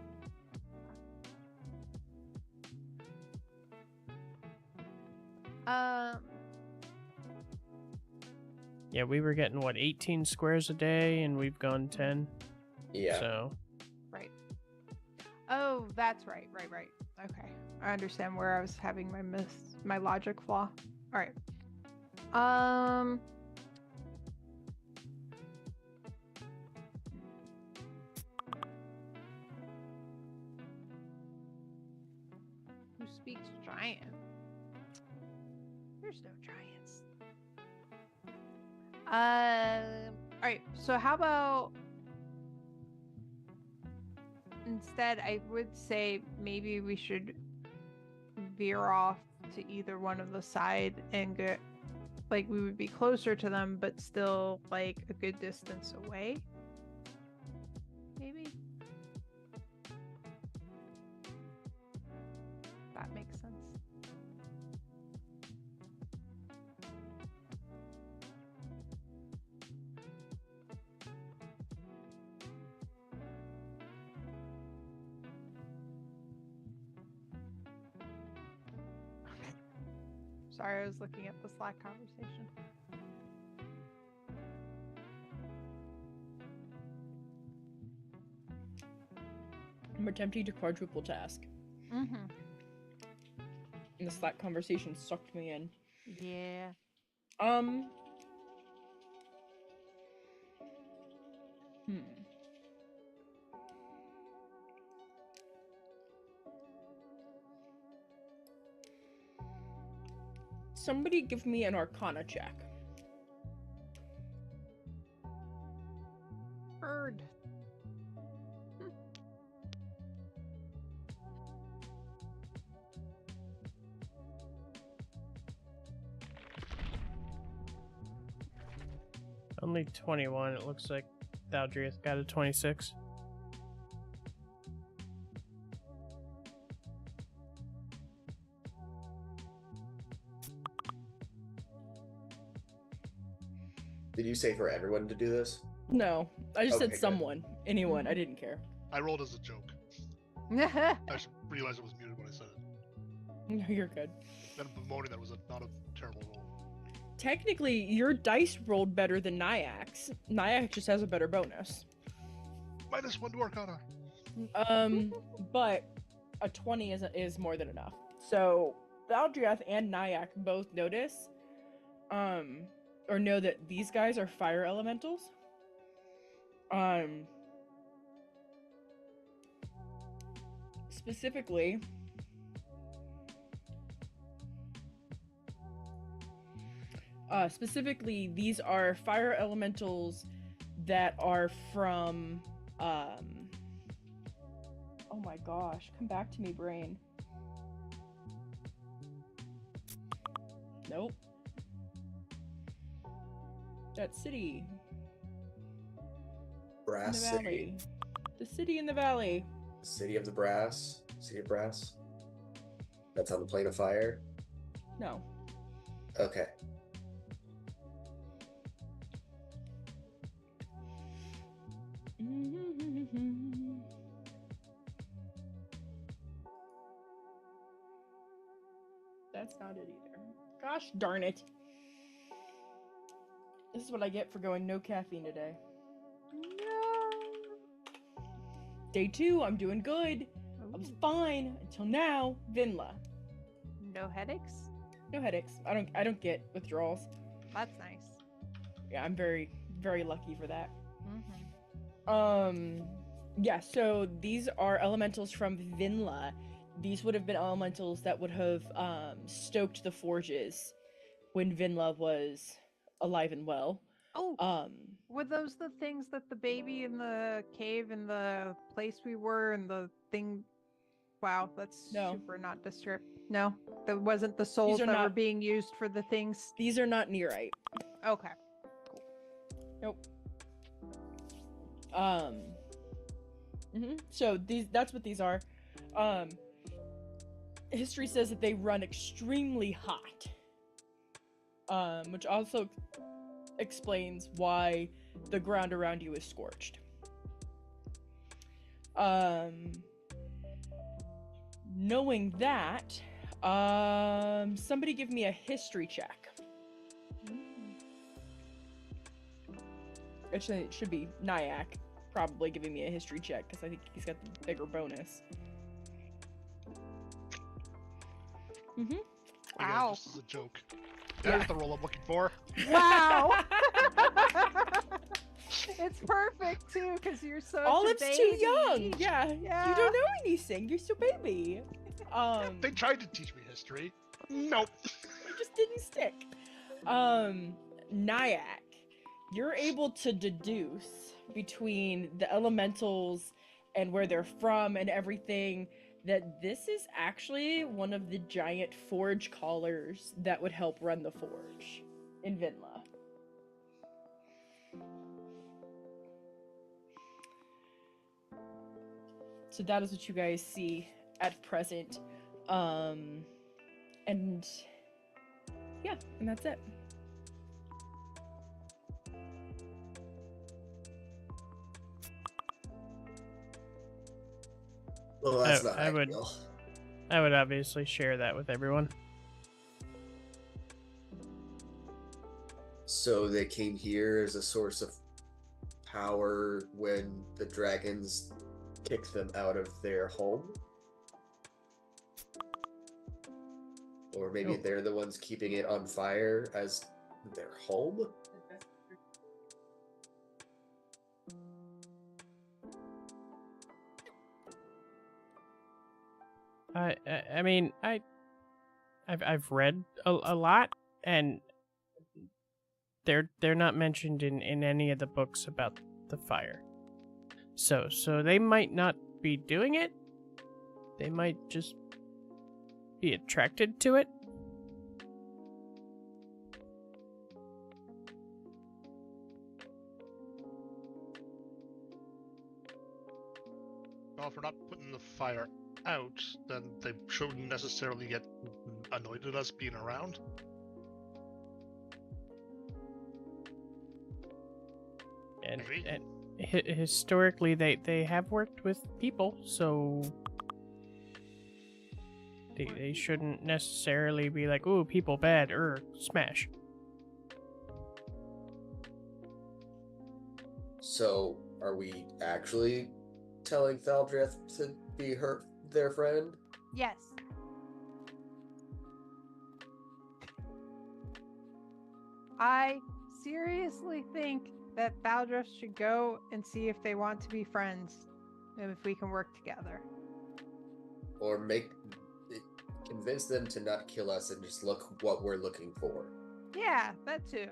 Yeah, we were getting, 18 squares a day, and we've gone 10. Yeah. So, Right. Oh, that's right. Okay. I understand where I was having my logic flaw. All right. Who speaks giant? There's no giants. All right. So how about instead, I would say maybe we should veer off to either one of the side and get, like, we would be closer to them, but still like a good distance away. Maybe that makes sense. Sorry, I was looking at the Slack conversation. I'm attempting to quadruple task. Mm-hmm. And the Slack conversation sucked me in. Yeah. Somebody give me an Arcana check. Bird. only 21. It looks like Thaldriath got a 26. Did you say for everyone to do this? No, I just Okay, said good. someone. Anyone. I didn't care. I rolled as a joke. I just realized it was muted when I said it. No, you're good. Then bemoaning that was not a terrible roll. Technically, your dice rolled better than Nyak's. Nyack just has a better bonus. -1 to Arcana. But a 20 is more than enough. So Valdriath and Nyack both notice, or know that these guys are fire elementals. Specifically, these are fire elementals that are from, oh my gosh, come back to me, brain. Nope. That city. Brass in the City. valley. The city in the valley. City of the Brass. City of Brass. That's on the plane of fire. No. Okay. That's not it either. Gosh darn it. This is what I get for going no caffeine today. No. Day 2, I'm doing good. I was Ooh. fine until now. Vinla. No headaches? No headaches. I don't get withdrawals. That's nice. Yeah, I'm very, very lucky for that. Mm-hmm. Yeah, so these are elementals from Vinla. These would have been elementals that would have stoked the forges when Vinla was alive and well. Oh, Um, were those the things that the baby in the cave in the place we were and the thing? Wow, that's No. super not disturbed. No, that wasn't the souls are that were not- being used for the things. these are not Nearite. Okay. Nope. So that's what these are. History says that they run extremely hot. Which also explains why the ground around you is scorched. Knowing that, somebody give me a history check. Actually, it should be Nyack probably giving me a history check because I think he's got the bigger bonus. Again, Wow. just as a joke. There's the role I'm looking for. Wow. It's perfect too, because you're so Olive's too young. Yeah. Yeah. You don't know anything. You're so baby. They tried to teach me history. Nope. It just didn't stick. Nyack, you're able to deduce between the elementals and where they're from and everything that this is actually one of the giant forge callers that would help run the forge in Vinla. So that is what you guys see at present. And yeah, and that's it. Well, that's I- not I would- ideal. I would obviously share that with everyone. So they came here as a source of power when the dragons kicked them out of their home? Or maybe Oh. they're the ones keeping it on fire as their home? I mean, I've read a lot, and they're not mentioned in any of the books about the fire. So they might not be doing it. They might just be attracted to it. Well, if we're not putting the fire out, then they shouldn't necessarily get annoyed at us being around. And, Maybe. and historically, they have worked with people, so they shouldn't necessarily be like, "Ooh, people bad," smash. So, are we actually telling Thaldreth to be their friend? Yes. I seriously think that Baldrif should go and see if they want to be friends and if we can work together. Or convince them to not kill us and just look what we're looking for? Yeah, that too.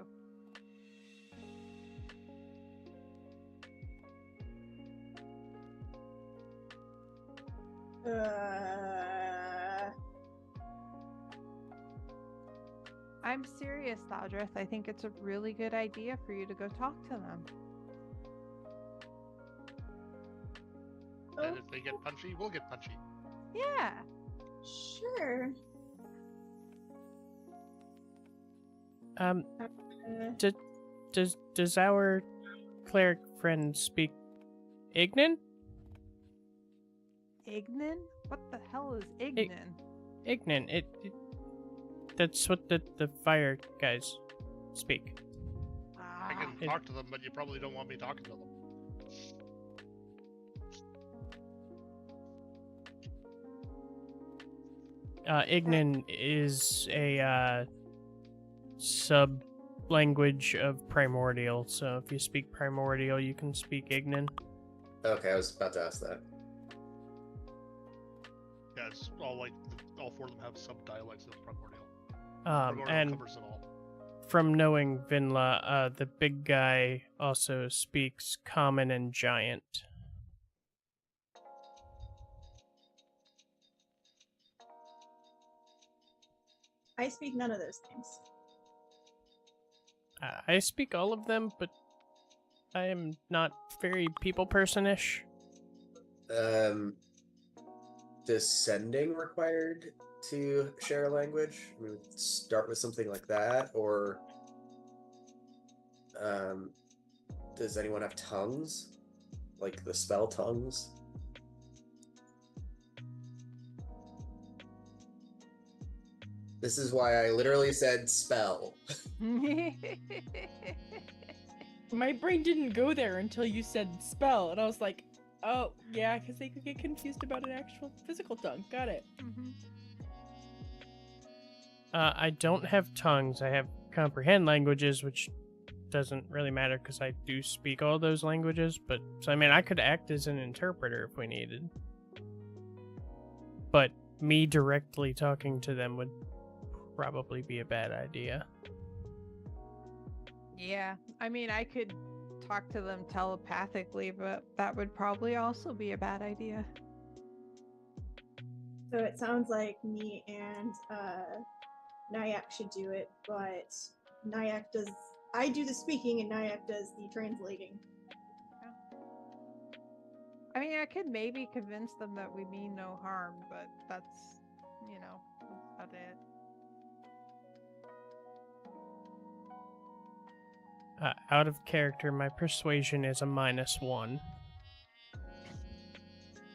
I'm serious, Thaldrith. I think it's a really good idea for you to go talk to them. And if they get punchy, we'll get punchy. Yeah. Sure. Does our cleric friend speak Ignan? Ignan? What the hell is Ignan? Ignan. That's what the fire guys speak. I can It- talk to them, but you probably don't want me talking to them. Ignan is a sub language of Primordial, so if you speak Primordial, you can speak Ignan. Okay, I was about to ask that. Yeah, it's all like all four of them have some dialects of Primordial. And covers it all. from knowing Vinla, the big guy also speaks Common and Giant. I speak none of those things. I speak all of them, but I am not very people person-ish. Does sending required to share a language? I mean, start with something like that, or does anyone have tongues? Like the spell tongues? This is why I literally said spell. My brain didn't go there until you said spell, and I was like, oh, yeah, because they could get confused about an actual physical tongue. Got it. I don't have tongues. I have comprehend languages, which doesn't really matter because I do speak all those languages. But so I mean, I could act as an interpreter if we needed. But me directly talking to them would probably be a bad idea. Yeah, I mean, I could talk to them telepathically, but that would probably also be a bad idea. So it sounds like me and Nyack should do it, but Nyack does. I do the speaking and Nyack does the translating. I mean, I could maybe convince them that we mean no harm, but that's, that's about it. Out of character, my persuasion is a -1.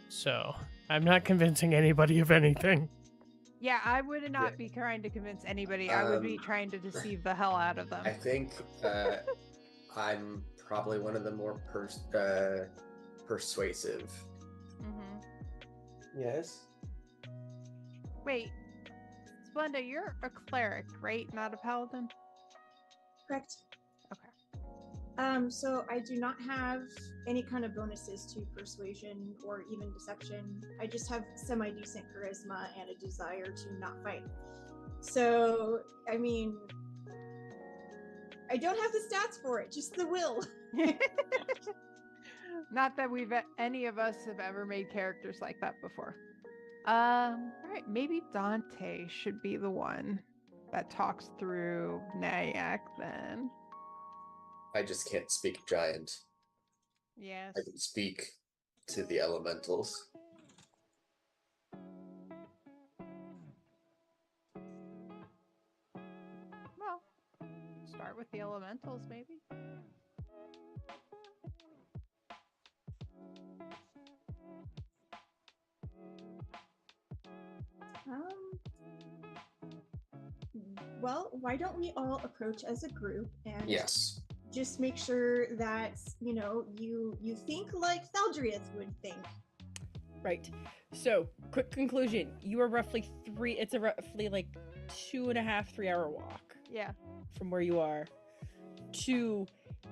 So, I'm not convincing anybody of anything. Yeah, I would not be trying to convince anybody. I would be trying to deceive the hell out of them. I think I'm probably one of the more persuasive. Yes? Wait, Splenda, you're a cleric, right? Not a paladin? Correct. Okay. So I do not have any kind of bonuses to persuasion or even deception. I just have semi-decent charisma and a desire to not fight. So, I mean, I don't have the stats for it, just the will. Not that any of us have ever made characters like that before. Right, maybe Dante should be the one that talks through Nyack then. I just can't speak giant. Yes. I can speak to the elementals. Well, start with the elementals, maybe. Well, why don't we all approach as a group and Yes. just make sure that, you think like Thaldriath would think. Right. So, quick conclusion. You are roughly it's a roughly like 2.5, 3 hour walk. Yeah. From where you are to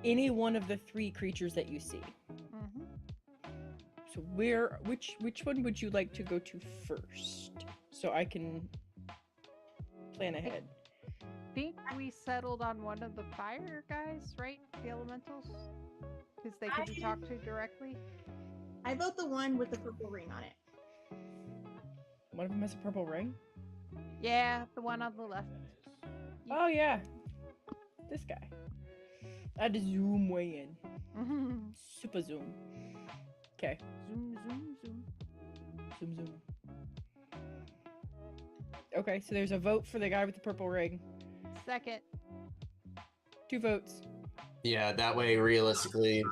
any one of the 3 creatures that you see. So which one would you like to go to first? So I can plan ahead. I think we settled on one of the fire guys, right? The elementals? Because they could be talked to directly. I vote the one with the purple ring on it. One of them has a purple ring? Yeah, the one on the left. Oh, yeah. This guy. I had to zoom way in. Super zoom. Okay. Zoom, zoom, zoom. Zoom, zoom. Okay, so there's a vote for the guy with the purple ring. Second. 2 votes. Yeah, that way, realistically,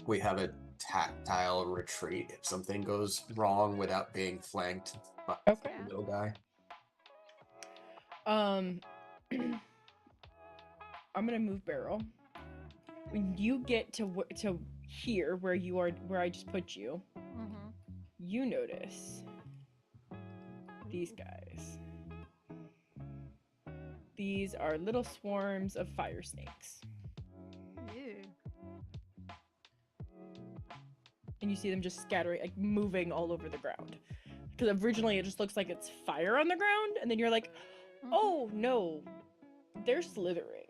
we have a tactile retreat if something goes wrong without being flanked by the little guy. I'm gonna move Beryl. When you get to here, where you are, where I just put you, you notice these guys. These are little swarms of fire snakes. Ew. And you see them just scattering, like moving all over the ground. Because originally it just looks like it's fire on the ground, and then you're like, oh no, They're slithering.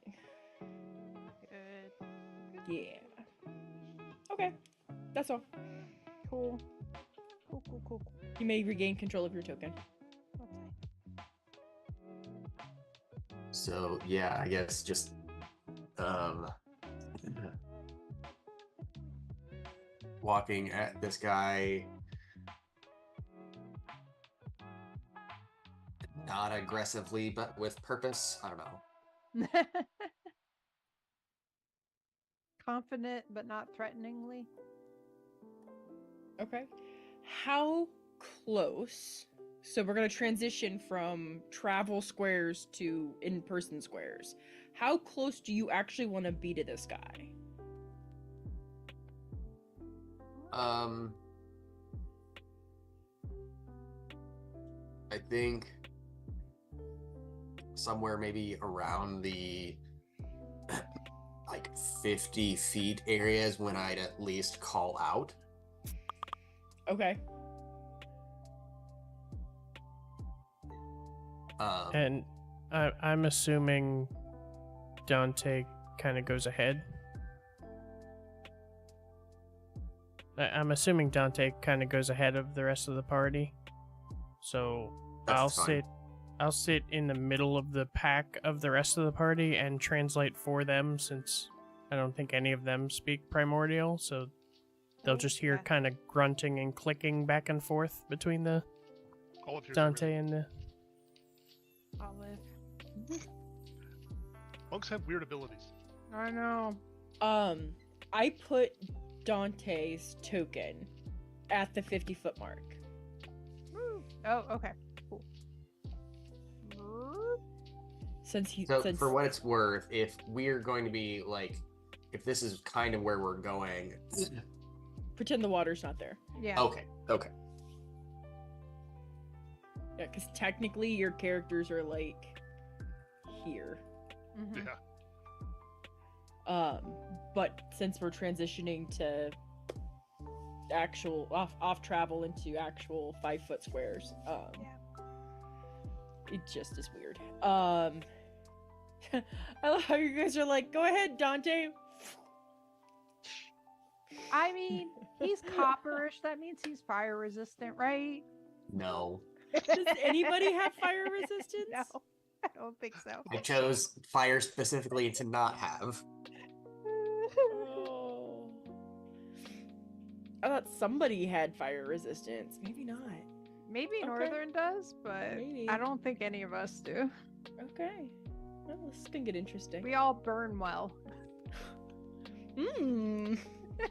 Good. Yeah. Okay. That's all. Cool. Cool. You may regain control of your token. Okay. So yeah, I guess just walking at this guy, not aggressively, but with purpose. I don't know. Confident, but not threateningly. Okay. How close? So we're going to transition from travel squares to in-person squares. How close do you actually want to be to this guy? I think somewhere maybe around the like 50 feet areas when I'd at least call out. Okay. And I'm assuming Dante kind of goes ahead. I'm assuming Dante kind of goes ahead of the rest of the party. So That's fine. I'll sit in the middle of the pack of the rest of the party and translate for them, since I don't think any of them speak Primordial, so they'll just hear Okay. kind of grunting and clicking back and forth between the All of yours. Dante and the... Olive. Monks have weird abilities. I know. I put Dante's token at the 50-foot mark. Woo. Oh, okay. Cool. Since he So since for what it's worth, if we're going to be like, if this is kind of where we're going, pretend the water's not there. Yeah. okay. Yeah, because technically your characters are like here. Mhm. Yeah. But since we're transitioning to actual off travel into actual 5-foot squares, it just is weird. I love how you guys are like, go ahead, Dante. I mean, he's copperish. That means he's fire resistant, right? No. Does anybody have fire resistance? No, I don't think so. I chose fire specifically to not have. Oh. I thought somebody had fire resistance. Maybe not. Maybe Okay. Northern does, but Maybe. I don't think any of us do. Okay. Well, this is gonna get interesting. We all burn well. Mmm.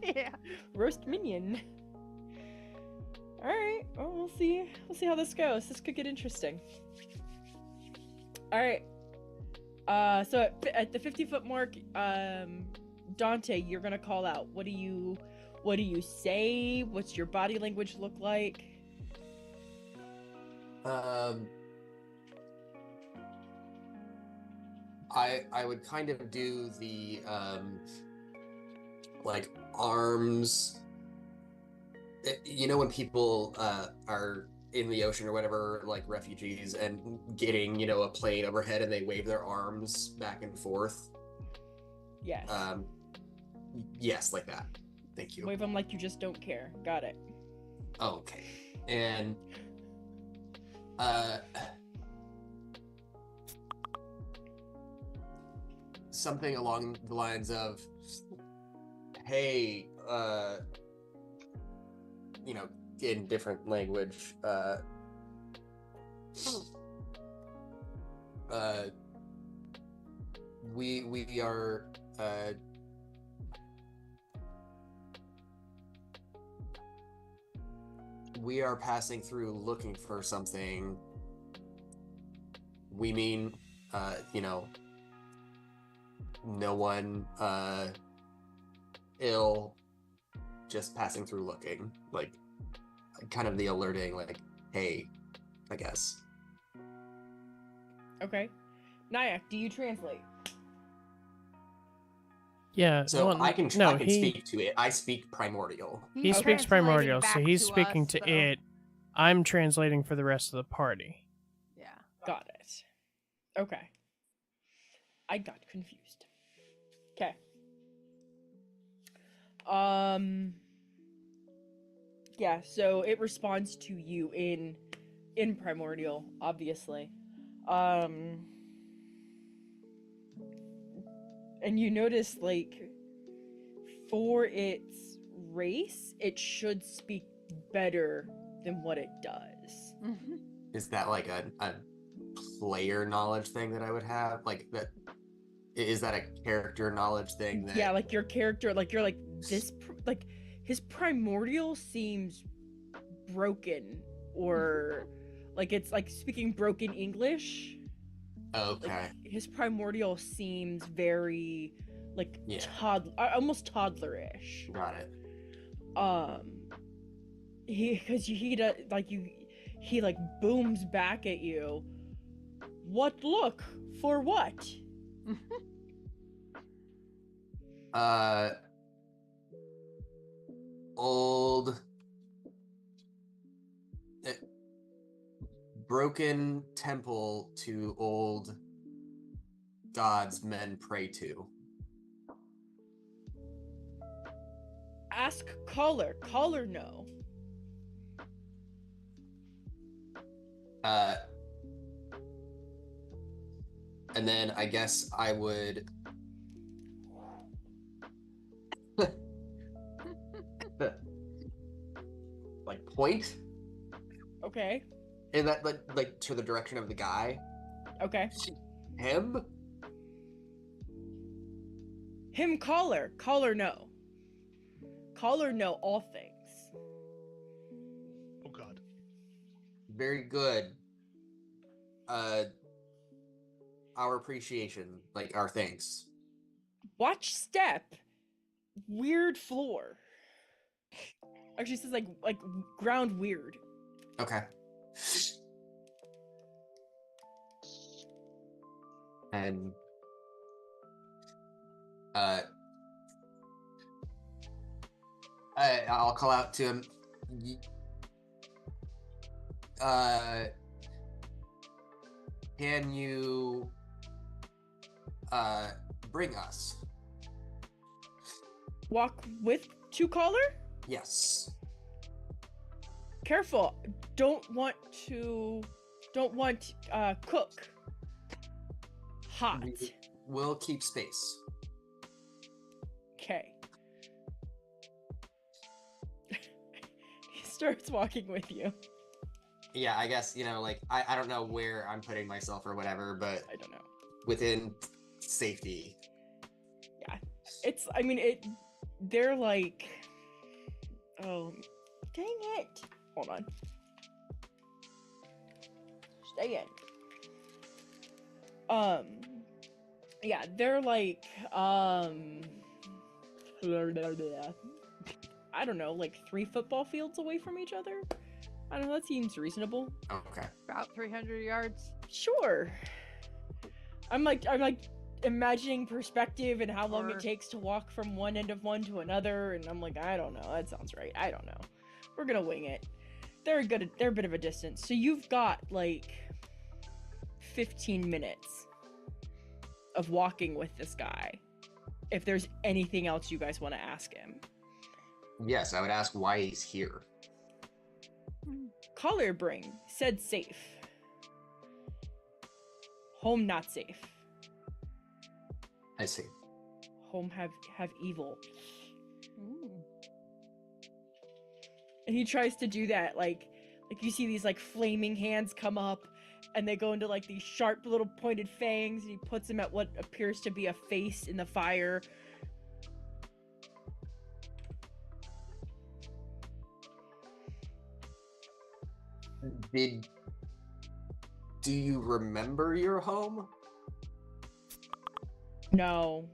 Yeah. Roast minion. All right. Well, we'll see. We'll see how this goes. This could get interesting. All right. So at the 50-foot mark, Dante, you're gonna call out. What do you say? What's your body language look like? I would kind of do the like arms. You know when people are in the ocean or whatever, like refugees, and getting, you know, a plane overhead and they wave their arms back and forth. Yes. Yes, like that. Thank you. Wave them like you just don't care. Got it. Okay. And something along the lines of, hey, you know, in different language, we are we are passing through looking for something. We mean, you know, no one ill, just passing through looking. Like, kind of the alerting, like, hey, I guess. Okay. Nyack, do you translate? Yeah, So well, I can no, speak to it. I speak primordial. He He's speaks translating Primordial, so back he's to speaking us, to though. it. I'm translating for the rest of the party. Yeah. Got it. Okay. I got confused. Okay. Yeah, so it responds to you in primordial, obviously. And you notice, like, for its race, it should speak better than what it does. Is that like a player knowledge thing that I would have? Like that? Is that a character knowledge thing? That Yeah, like your character, like you're like this, like his primordial seems broken, or like it's like speaking broken English. Okay. Like his primordial seems very like Yeah. almost toddlerish. Got it. He does like he like booms back at you. What look for what? Old broken temple to old gods men pray to. Ask caller. Caller no. And then I guess I would like point Okay. in that like to the direction of the guy. Okay. Him? Him caller. Caller no. Caller know all things. Oh God. Very good. Our appreciation, like our thanks. Watch step. Weird floor. Actually, it says like ground weird. Okay. And I'll call out to him. Can you bring us? Walk with two caller? Yes. Careful. Don't want cook. Hot. We'll keep space. Okay. He starts walking with you. Yeah, I guess, like, I don't know where I'm putting myself or whatever, but I don't know. within safety. Yeah. They're like, oh, dang it. Hold on. Stay in. Yeah, they're like, I don't know, like 3 football fields away from each other? I don't know, that seems reasonable. Okay. About 300 yards. Sure. I'm like imagining perspective and how long Or- it takes to walk from one end of one to another, and I'm like, I don't know, that sounds right. I don't know. We're gonna wing it. They're a bit of a distance. So you've got like 15 minutes of walking with this guy. If there's anything else you guys want to ask him. Yes, I would ask why he's here. Collar bring said safe. Home not safe. I see. Home have evil. Ooh. And he tries to do that, like you see these like flaming hands come up, and they go into like these sharp little pointed fangs, and he puts them at what appears to be a face in the fire. Do you remember your home? No.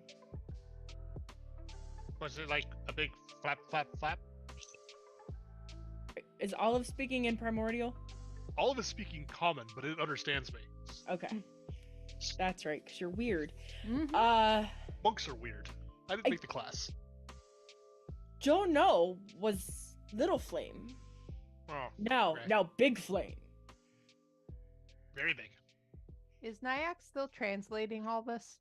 Was it like a big flap, flap, flap? Is Olive speaking in primordial? All of it's speaking common, but it understands me. Okay. That's right, because you're weird. Mhm. Monks are weird. I didn't make the class. Don't know was Little Flame. Oh, Now Big Flame. very big. Is Nyack still translating all this?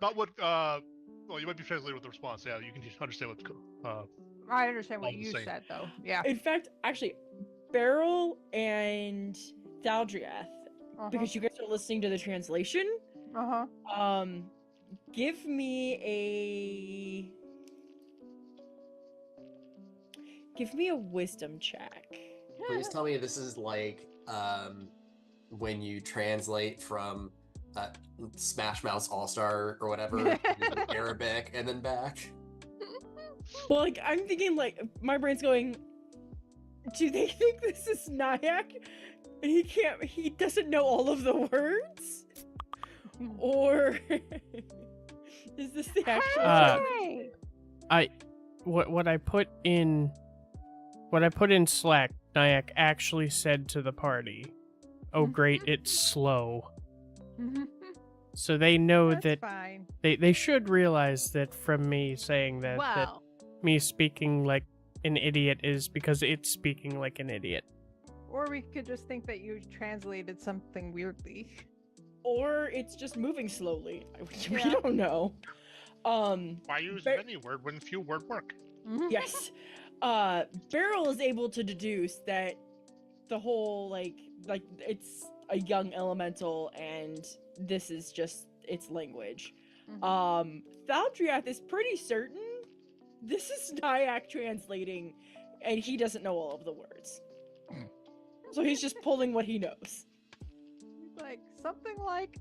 Not what. Well, you might be translating with the response. Yeah, you can understand what. I understand what all the you same. said, though. Yeah. In fact, actually, Beryl and Thaldriath, because you guys are listening to the translation, give me a wisdom check. Please tell me this is like when you translate from Smash Mouth's All Star or whatever to Arabic and then back. Well, like, I'm thinking, like, my brain's going, do they think this is Nyack? And he doesn't know all of the words? Or is this the actual what I put in Slack, Nyack actually said to the party, "Oh great, it's slow." So they know That's that fine. they should realize that from me saying that Well, me speaking like an idiot is because it's speaking like an idiot. or we could just think that you translated something weirdly. Or it's just moving slowly. We Yeah. don't know. Why use Ber- any word when few word work? Yes. Beryl is able to deduce that the whole like it's a young elemental and this is just its language. Thaldriath is pretty certain this is Nyack translating and he doesn't know all of the words. So he's just pulling what he knows. Like something like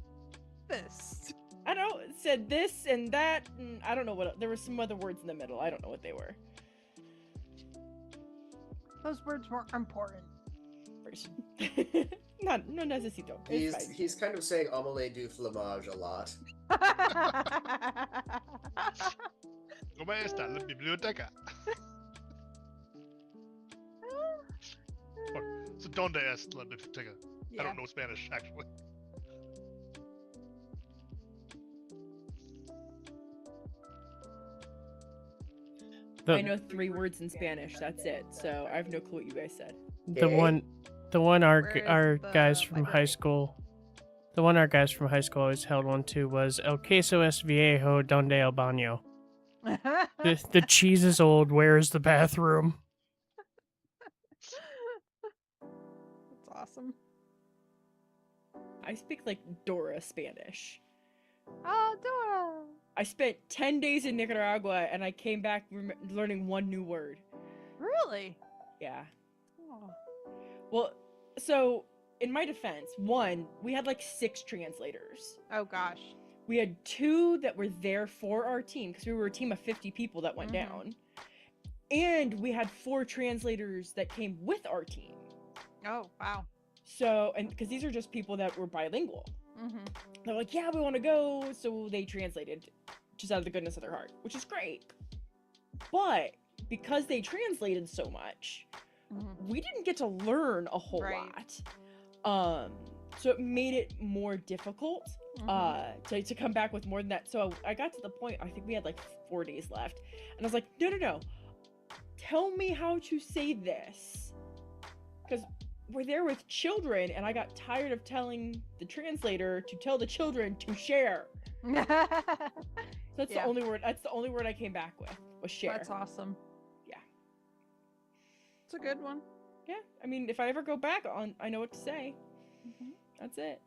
this. I don't know, it said this and that, and I don't know what, there were some other words in the middle. I don't know what they were. Those words were important. No necesito. It's fine. He's kind of saying omelette du fromage a lot. ¿Cómo está la biblioteca? So donde es la biblioteca? I Yeah. don't know Spanish actually. I know 3 words in Spanish, that's it. So I have no clue what you guys said. The one Where is our the guys from high library? school, the one our guys from high school always held one to was El queso es viejo, donde el baño. The cheese is old. Where is the bathroom? That's awesome. I speak like Dora Spanish. Oh, Dora. I spent 10 days in Nicaragua and I came back learning 1 new word. Really? Yeah. Oh. Well, so in my defense, 1, we had like 6 translators. Oh gosh. We had 2 that were there for our team because we were a team of 50 people that went Mhm. down. And we had 4 translators that came with our team. Oh wow. So, and because these are just people that were bilingual. They're like, yeah, we want to go. So they translated just out of the goodness of their heart, which is great. But because they translated so much, we didn't get to learn a whole Right. lot. So it made it more difficult to come back with more than that. So I got to the point, I think we had like 4 days left. And I was like, no. Tell me how to say this. Because we're there with children, and I got tired of telling the translator to tell the children to share. So that's Yeah. the only word. That's the only word I came back with was share. That's awesome. Yeah. It's a good one. Yeah. I mean, if I ever go back on, I know what to say. That's it.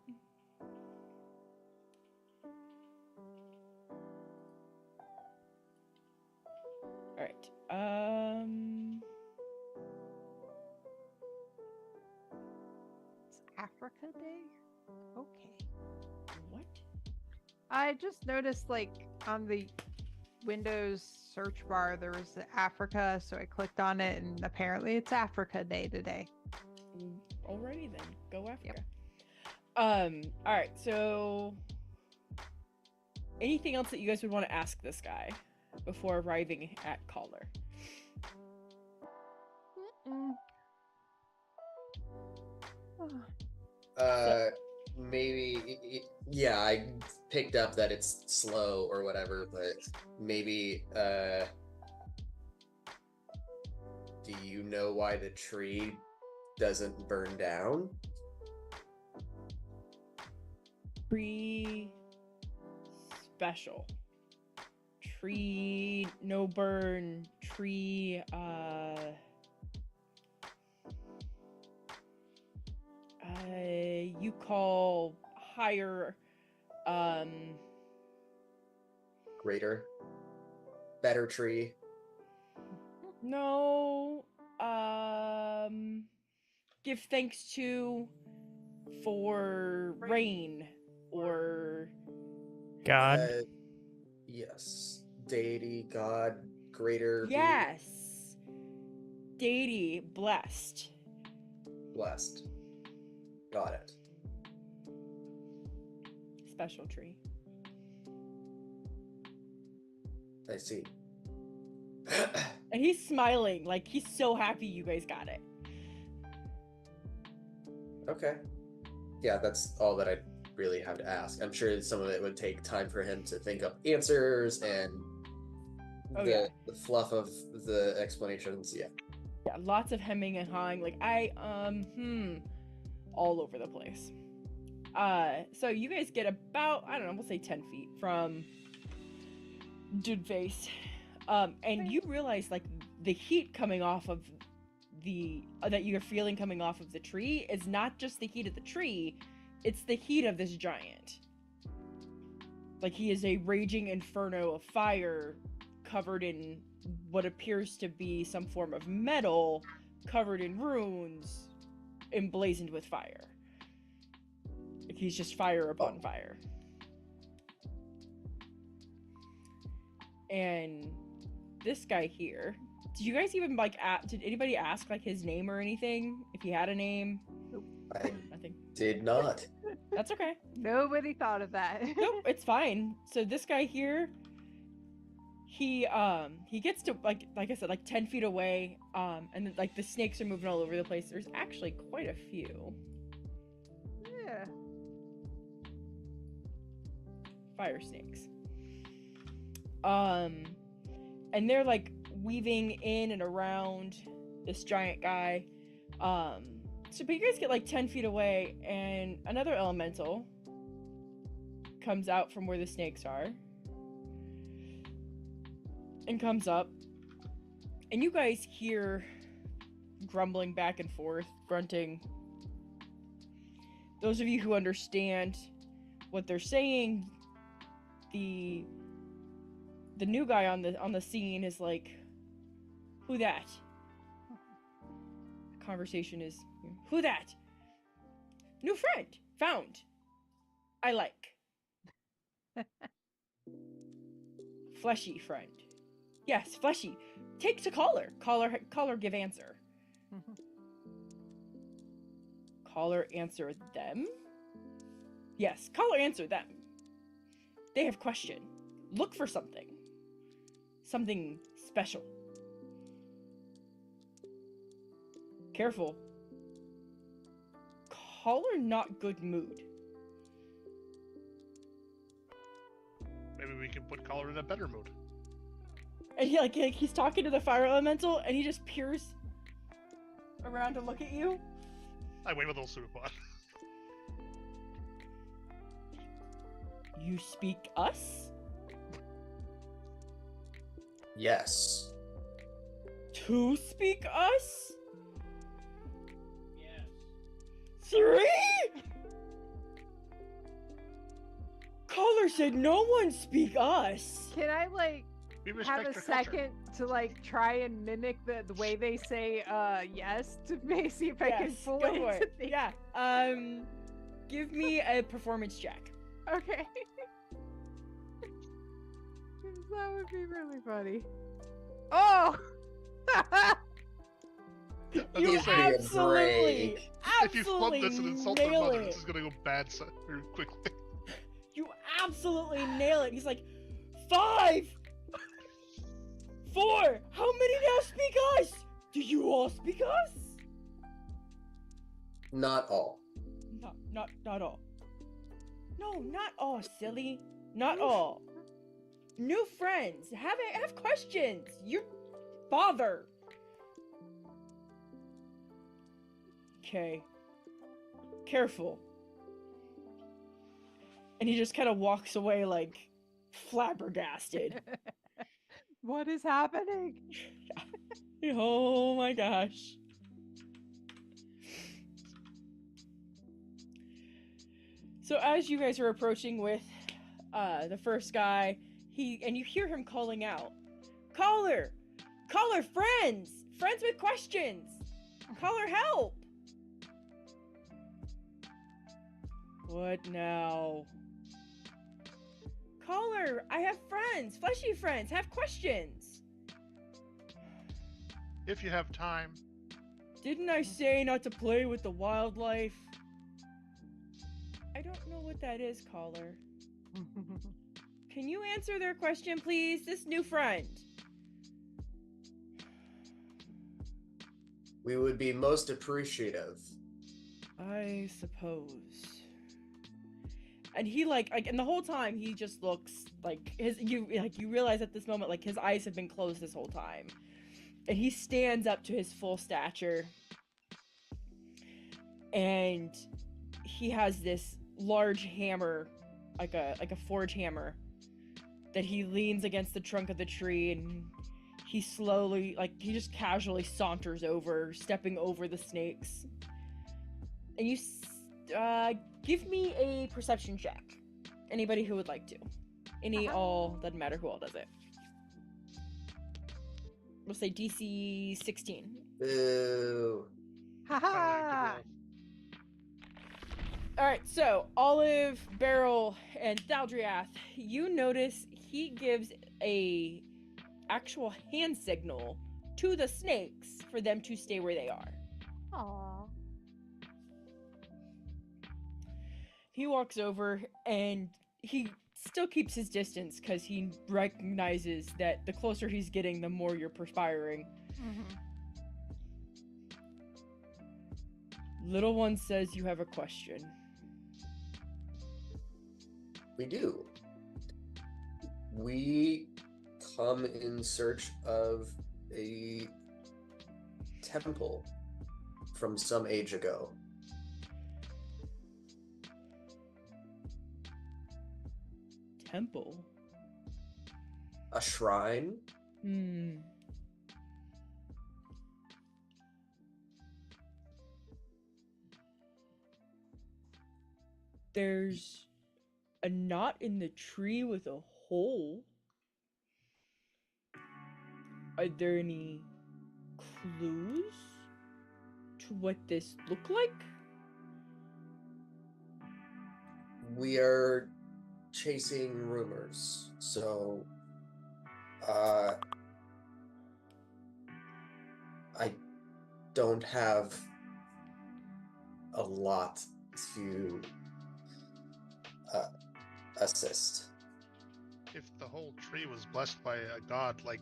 All right. It's Africa Day? Okay. What? I just noticed like on the Windows search bar there was Africa, so I clicked on it and apparently it's Africa Day today. Alrighty then. Go Africa. All right. So, anything else that you guys would want to ask this guy before arriving at Caller? Maybe, yeah, I picked up that it's slow or whatever, but maybe, do you know why the tree doesn't burn down? special. Tree, no burn, tree, you call higher, Greater, better tree. no, give thanks to for rain or God. Yes, deity, god, greater. being, yes, deity, blessed. blessed. Got it. Special tree. I see. And he's smiling, like he's so happy you guys got it. Okay. Yeah, that's all that I really have to ask. I'm sure some of it would take time for him to think up answers and the fluff of the explanations. Yeah. Yeah, lots of hemming and hawing, like all over the place. So you guys get about, I don't know, we'll say 10 feet from Dude Face. And you realize like the heat coming off of that you're feeling coming off of the tree is not just the heat of the tree, it's the heat of this giant. Like he is a raging inferno of fire covered in what appears to be some form of metal covered in runes emblazoned with fire. Like he's just fire upon fire. And this guy here, did you guys even like did anybody ask like his name or anything, if he had a name? I Nothing. did not. That's okay. Nobody thought of that. Nope, it's fine. So this guy here, he gets to like I said, like 10 feet away, and then like the snakes are moving all over the place. There's actually quite a few Yeah. fire snakes. And they're like weaving in and around this giant guy. So but you guys get like 10 feet away and another elemental comes out from where the snakes are and comes up, and you guys hear grumbling back and forth, grunting. Those of you who understand what they're saying, the new guy on the scene is like, who that? The conversation is, who that? New friend found. I like. Fleshy friend. Yes, fleshy. Take to caller. Caller give answer. Caller answer them? Yes, caller answer them. They have question. Look for something. Something special. Careful. Caller not good mood. Maybe we can put Collar in a better mood. And he's talking to the fire elemental, and he just peers around to look at you. I wave a little pseudopod. You speak us? Yes. To speak us? Yes. 3? Caller said no one speak us. Can I like We have respect a your culture. second to like try and mimic the way they say yes to see if I can Yes, pull go it for into it. the... Yeah. Give me a performance check. Okay. 'Cause that would be really funny. Oh! I was You gonna say, absolutely, if you flub this and insult their nail mother, it. this is gonna go bad very quickly. You absolutely nail it. He's like, 5, 4. How many now speak us? Do you all speak us? Not all. Not all. No, not all, silly. Not all. New friends. Have questions. You bother. Okay. Careful. And he just kind of walks away like flabbergasted. What is happening? Oh my gosh. So as you guys are approaching with the first guy, you hear him calling out, "Caller! Caller, friends! Friends with questions! Caller, help!" What now? "Caller, I have friends, fleshy friends, have questions." If you have time. "Didn't I say not to play with the wildlife?" "I don't know what that is, caller. Can you answer their question, please? This new friend." We would be most appreciative. "I suppose." And he and the whole time he just looks like you realize at this moment like his eyes have been closed this whole time. And he stands up to his full stature. And he has this large hammer, like a forge hammer, that he leans against the trunk of the tree, and he slowly, he just casually saunters over, stepping over the snakes. And you give me a perception check. Anybody who would like to. All, doesn't matter who all does it. We'll say DC 16. Boo. Haha. Alright, so Olive, Beryl, and Thaldriath, you notice he gives a actual hand signal to the snakes for them to stay where they are. Aww. He walks over and he still keeps his distance because he recognizes that the closer he's getting, the more you're perspiring. Mm-hmm. Little one says you have a question. We do. We come in search of a temple from some age ago. Temple? A shrine? There's a knot in the tree with a hole. Are there any clues to what this looked like? We are chasing rumors, so I don't have a lot to assist. If the whole tree was blessed by a god, like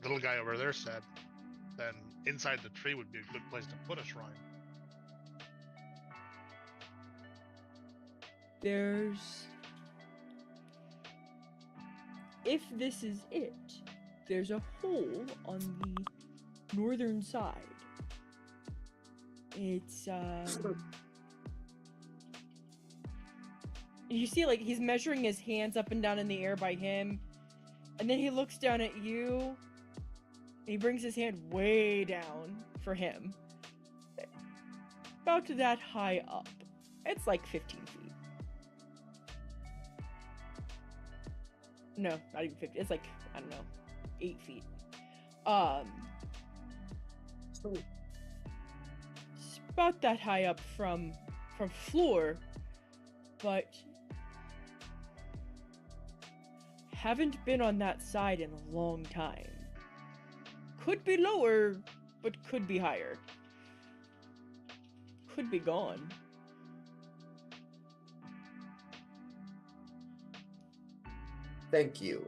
the little guy over there said, then inside the tree would be a good place to put a shrine. If this is it, there's a hole on the northern side. It's, you see, he's measuring his hands up and down in the air by him, and then he looks down at you, and he brings his hand way down for him. About that high up. It's 15 feet. No, not even 50. It's I don't know, 8 feet. It's about that high up from floor, but haven't been on that side in a long time. Could be lower, but could be higher. Could be gone. Thank you.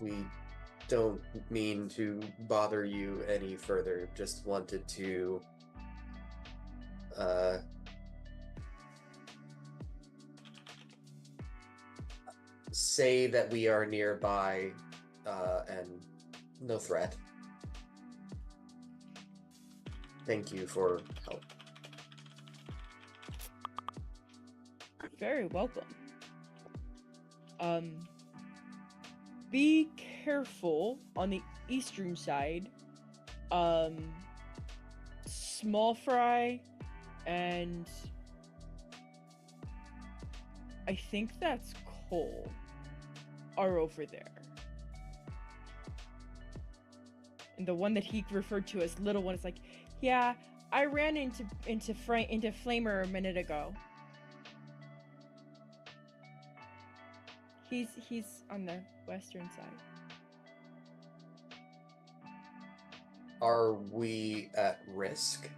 We don't mean to bother you any further. Just wanted to say that we are nearby and no threat. Thank you for help. Very welcome. be careful on the eastern side. Small fry and I think that's Cole are over there. And the one that he referred to as little one is like, yeah, I ran into Flamer a minute ago. He's on the western side. Are we at risk?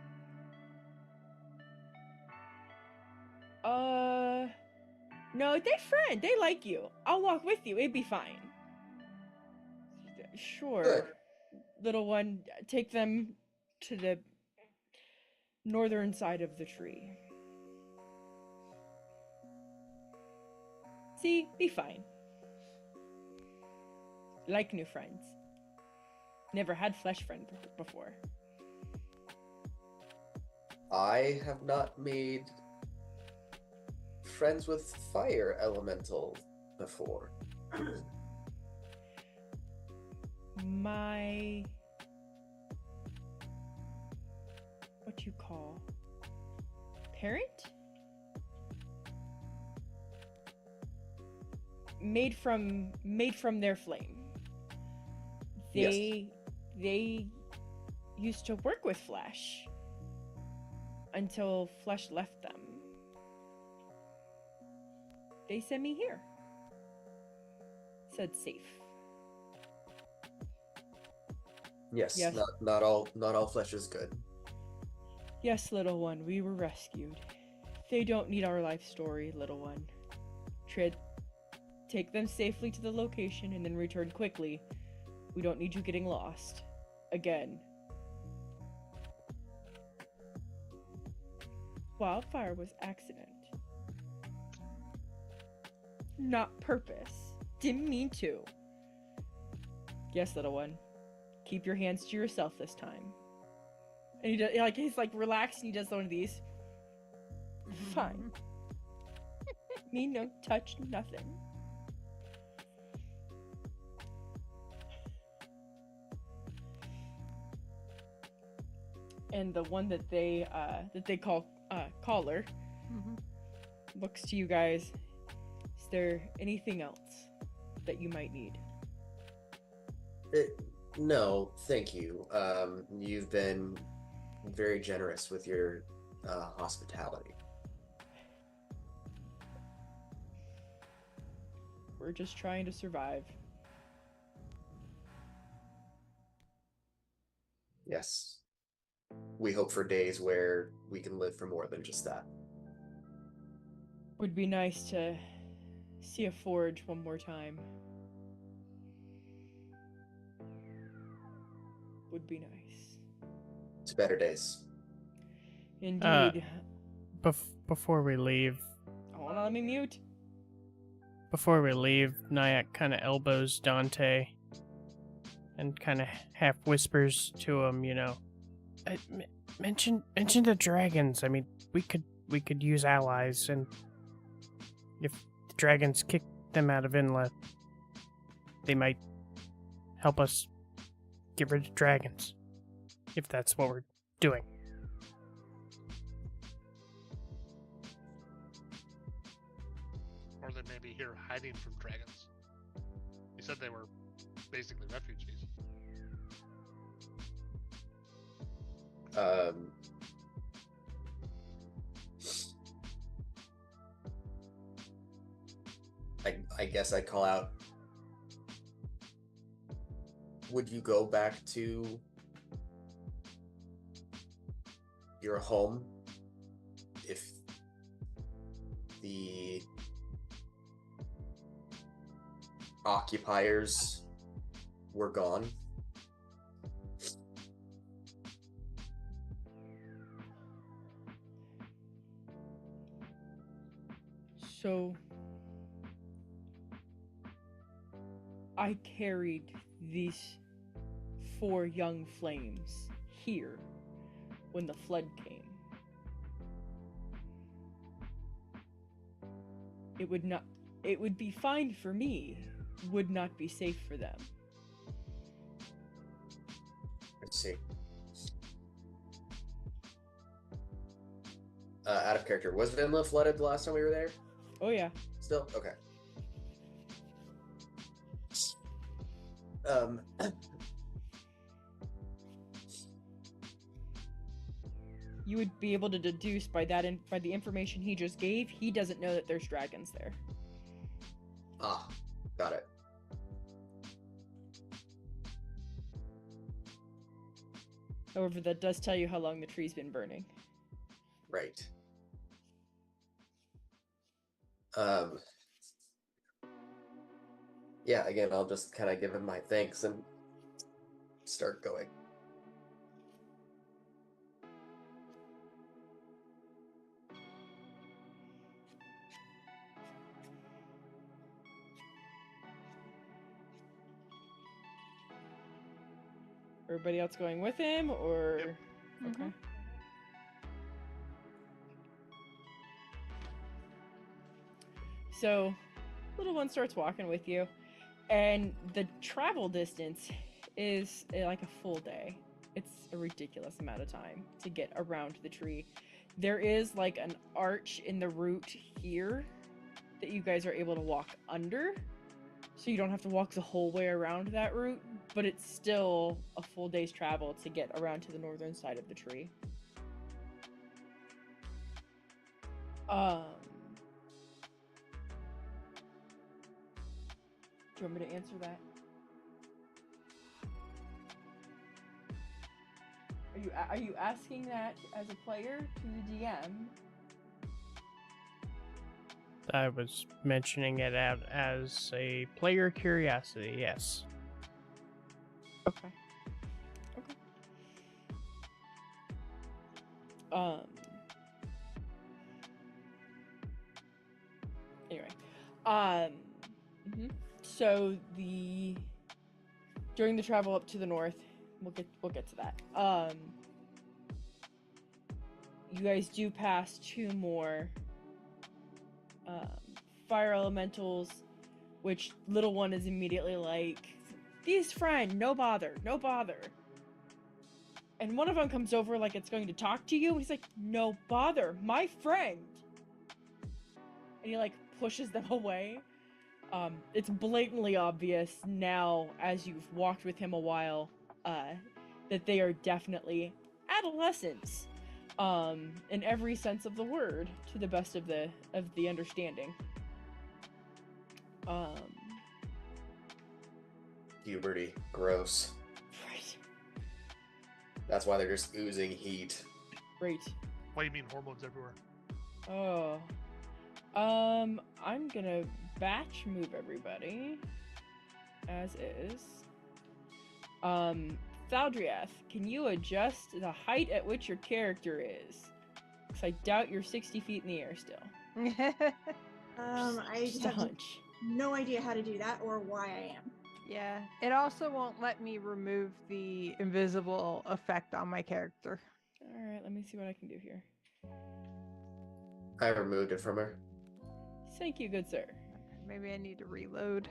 No, they friend. They like you. I'll walk with you. It'd be fine. Sure. Good. Little one, take them to the northern side of the tree. See, be fine. Like new friends. Never had flesh friend before. I have not made friends with fire elemental before. My... what you call... parent? Made from their flame. They used to work with flesh until flesh left them. They sent me here. Said safe. Yes, Yes. Not all flesh is good. Yes, little one, we were rescued. They don't need our life story, little one. Take them safely to the location and then return quickly. We don't need you getting lost. Again. Wildfire was accident. Not purpose. Didn't mean to. Yes, little one. Keep your hands to yourself this time. And he does, he's relaxed and he does one of these. Fine. Me no touch nothing. And the one that they call caller looks to you guys. Is there anything else that you might need? No, thank you. You've been very generous with your hospitality. We're just trying to survive. Yes. We hope for days where we can live for more than just that. Would be nice to see a forge one more time. Would be nice. It's better days. Indeed. Before we leave, Hold on, let me mute. Nyack kind of elbows Dante and kind of half whispers to him, mention the dragons. I mean, we could use allies, and if the dragons kick them out of Inlet, they might help us get rid of dragons, if that's what we're doing. Or they may be here hiding from dragons. He said they were basically refugees. I guess I'd call out. Would you go back to your home if the occupiers were gone? So I carried these 4 young flames here when the flood came. It would be fine for me, would not be safe for them. Let's see. Out of character. Was Vinla flooded the last time we were there? Oh yeah. Still? Okay. You would be able to deduce by that by the information he just gave, he doesn't know that there's dragons there. Ah, got it. However, that does tell you how long the tree's been burning. Right. Yeah, again, I'll just kind of give him my thanks and start going. Everybody else going with him, or? Yep. Okay. So, little one starts walking with you, and the travel distance is like a full day. It's a ridiculous amount of time to get around the tree. There is like an arch in the root here that you guys are able to walk under, so you don't have to walk the whole way around that route, but it's still a full day's travel to get around to the northern side of the tree. Do you want me to answer that? Are you asking that as a player to the DM? I was mentioning it out as a player curiosity, yes. Okay. Okay. Anyway. So during the travel up to the north, we'll get to that. You guys do pass two more fire elementals, which little one is immediately like, "These friend, no bother. And one of them comes over like it's going to talk to you, and he's like, "No bother, my friend." And he like pushes them away. It's blatantly obvious now, as you've walked with him a while, that they are definitely adolescents, in every sense of the word, to the best of the understanding. Puberty. Gross. Right. That's why they're just oozing heat. Great. Why do you mean hormones everywhere? Oh. I'm gonna batch move everybody as is. Thaldriath, can you adjust the height at which your character is? Because I doubt you're 60 feet in the air still. I Just a have hunch. no idea how to do that or why I am. Yeah, it also won't let me remove the invisible effect on my character. Alright, let me see what I can do here. I removed it from her. Thank you, good sir. Maybe I need to reload.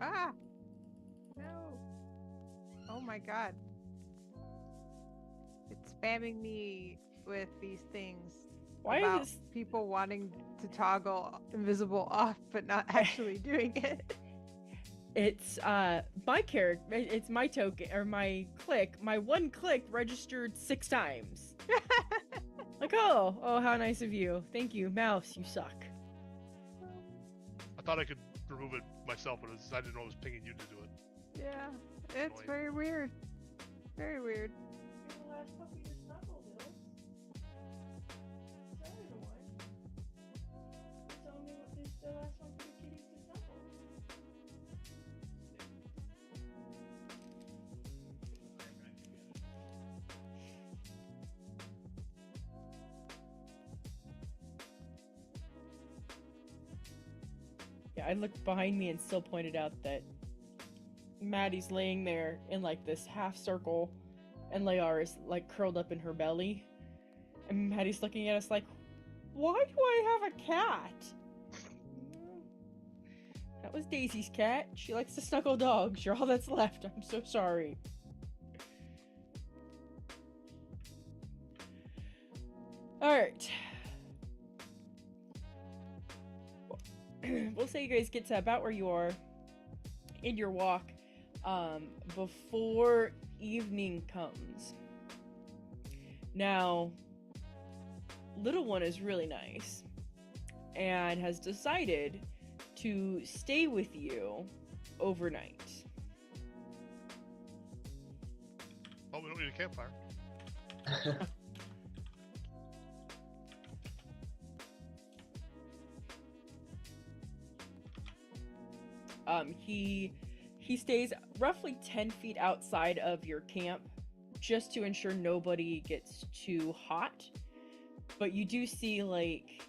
Ah! No! Oh my god. It's spamming me with these things. Why about is this... people wanting to toggle invisible off but not actually doing it? It's my character, it's my token, or my click. My one click registered 6 times. Like, oh, how nice of you. Thank you, mouse, you suck. I thought I could remove it myself, but I didn't know it was pinging you to do it. Yeah, it's Annoying. very weird. Very weird. Yeah, I looked behind me and still pointed out that Maddie's laying there in like this half circle, and Layar is like curled up in her belly. And Maddie's looking at us like, Why do I have a cat? That was Daisy's cat. She likes to snuggle dogs. You're all that's left. I'm so sorry. Alright. We'll say you guys get to about where you are in your walk before evening comes. Now, little one is really nice and has decided to stay with you overnight. Oh, we don't need a campfire. He stays roughly 10 feet outside of your camp just to ensure nobody gets too hot. But you do see, like,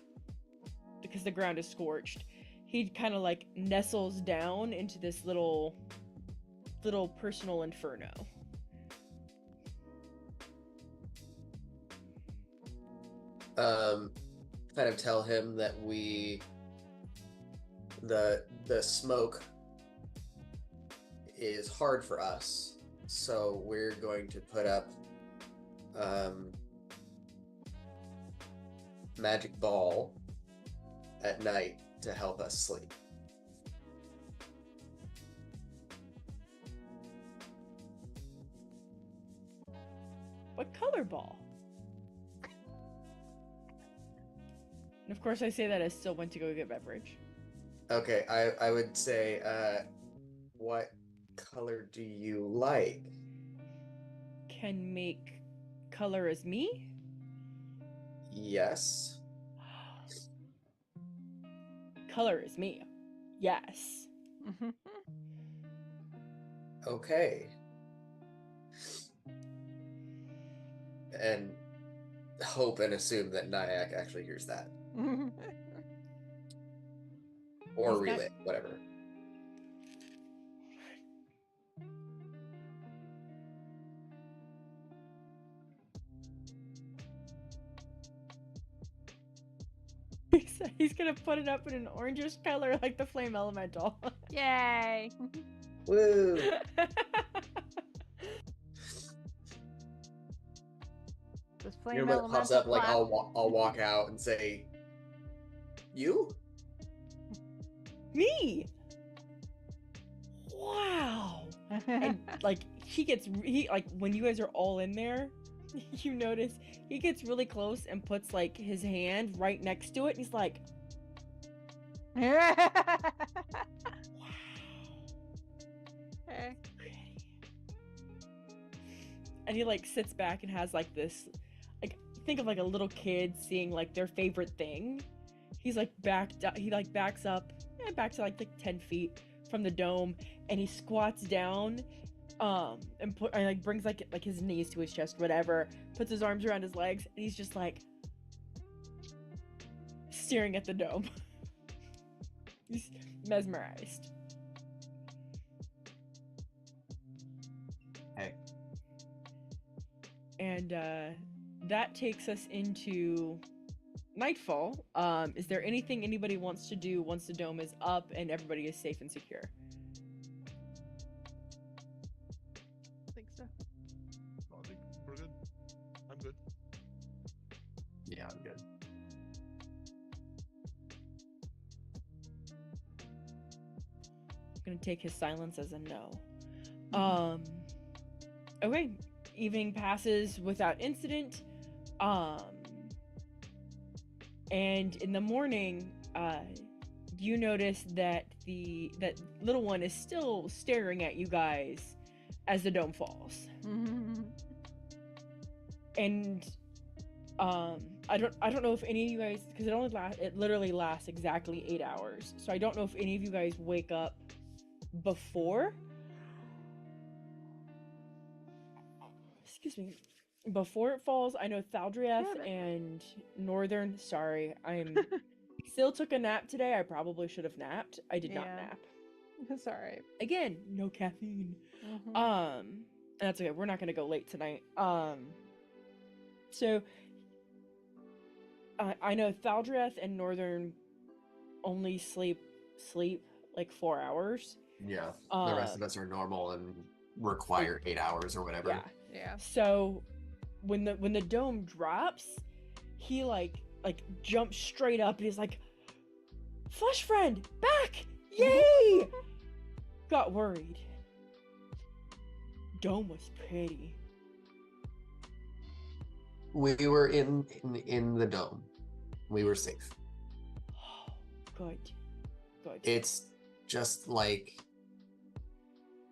because the ground is scorched, he kind of like nestles down into this little personal inferno. Kind of tell him that the smoke is hard for us, so we're going to put up magic ball at night to help us sleep. What color ball? And of course I say that I still went to go get beverage. Okay, I would say, what color do you like? Can make color as me? Yes. Color is me. Yes. Okay. And hope and assume that Nyack actually hears that. Or He's relay, whatever. He's gonna put it up in an orangish color like the flame elemental. Yay! Woo! This flame You know when it pops elemental up, like clap. I'll walk out and say, "You?" Me! Wow! And like he like when you guys are all in there, you notice he gets really close and puts like his hand right next to it, and he's like, Okay. and he like sits back and has like this, like, think of like a little kid seeing like their favorite thing. He's like he like backs up back to like 10 feet from the dome, and he squats down and like brings like his knees to his chest, whatever, puts his arms around his legs, and he's just like staring at the dome. He's mesmerized. Hey. And that takes us into nightfall. Is there anything anybody wants to do once the dome is up and everybody is safe and secure? I think so. I think we're good. I'm good. Yeah, I'm good. I'm gonna take his silence as a no. Okay. Evening passes without incident. And in the morning, you notice that that little one is still staring at you guys as the dome falls. And I don't know if any of you guys, because it literally lasts exactly 8 hours. So I don't know if any of you guys wake up before. Excuse me. Before it falls, I know Thaldrieth and Northern. Sorry, I'm still took a nap today. I probably should have napped. I did not nap. It's alright. Again, no caffeine. That's okay. We're not gonna go late tonight. So I know Thaldreth and Northern only sleep like 4 hours. Yeah. The rest of us are normal and require 8 hours or whatever. Yeah. Yeah. So when the dome drops, he like jumps straight up and he's like, "Flesh friend, back! Yay!" Got worried. Dome was pretty. We were in the dome. We were safe. Good. It's just like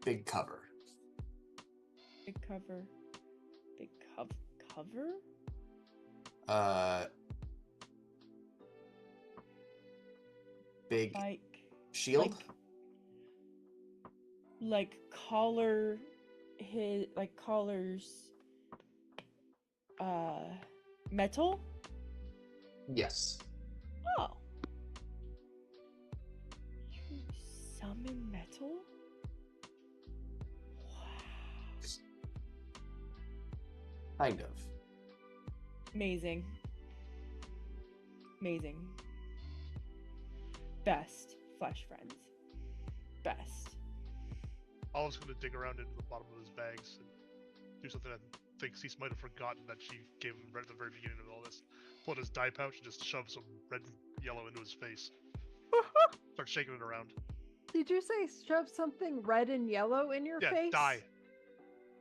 big cover. Big cover. Cover? Big Like shield. Like collar, collars. Metal. Yes. Oh. You summon metal? Wow. Kind of. Amazing. Best flesh friends. Best. Olive's gonna dig around into the bottom of his bags and do something I think Cease might have forgotten that she gave him right at the very beginning of all this. Pull out his dye pouch and just shove some red and yellow into his face. Start shaking it around. Did you say shove something red and yellow in your Yeah, face? dye.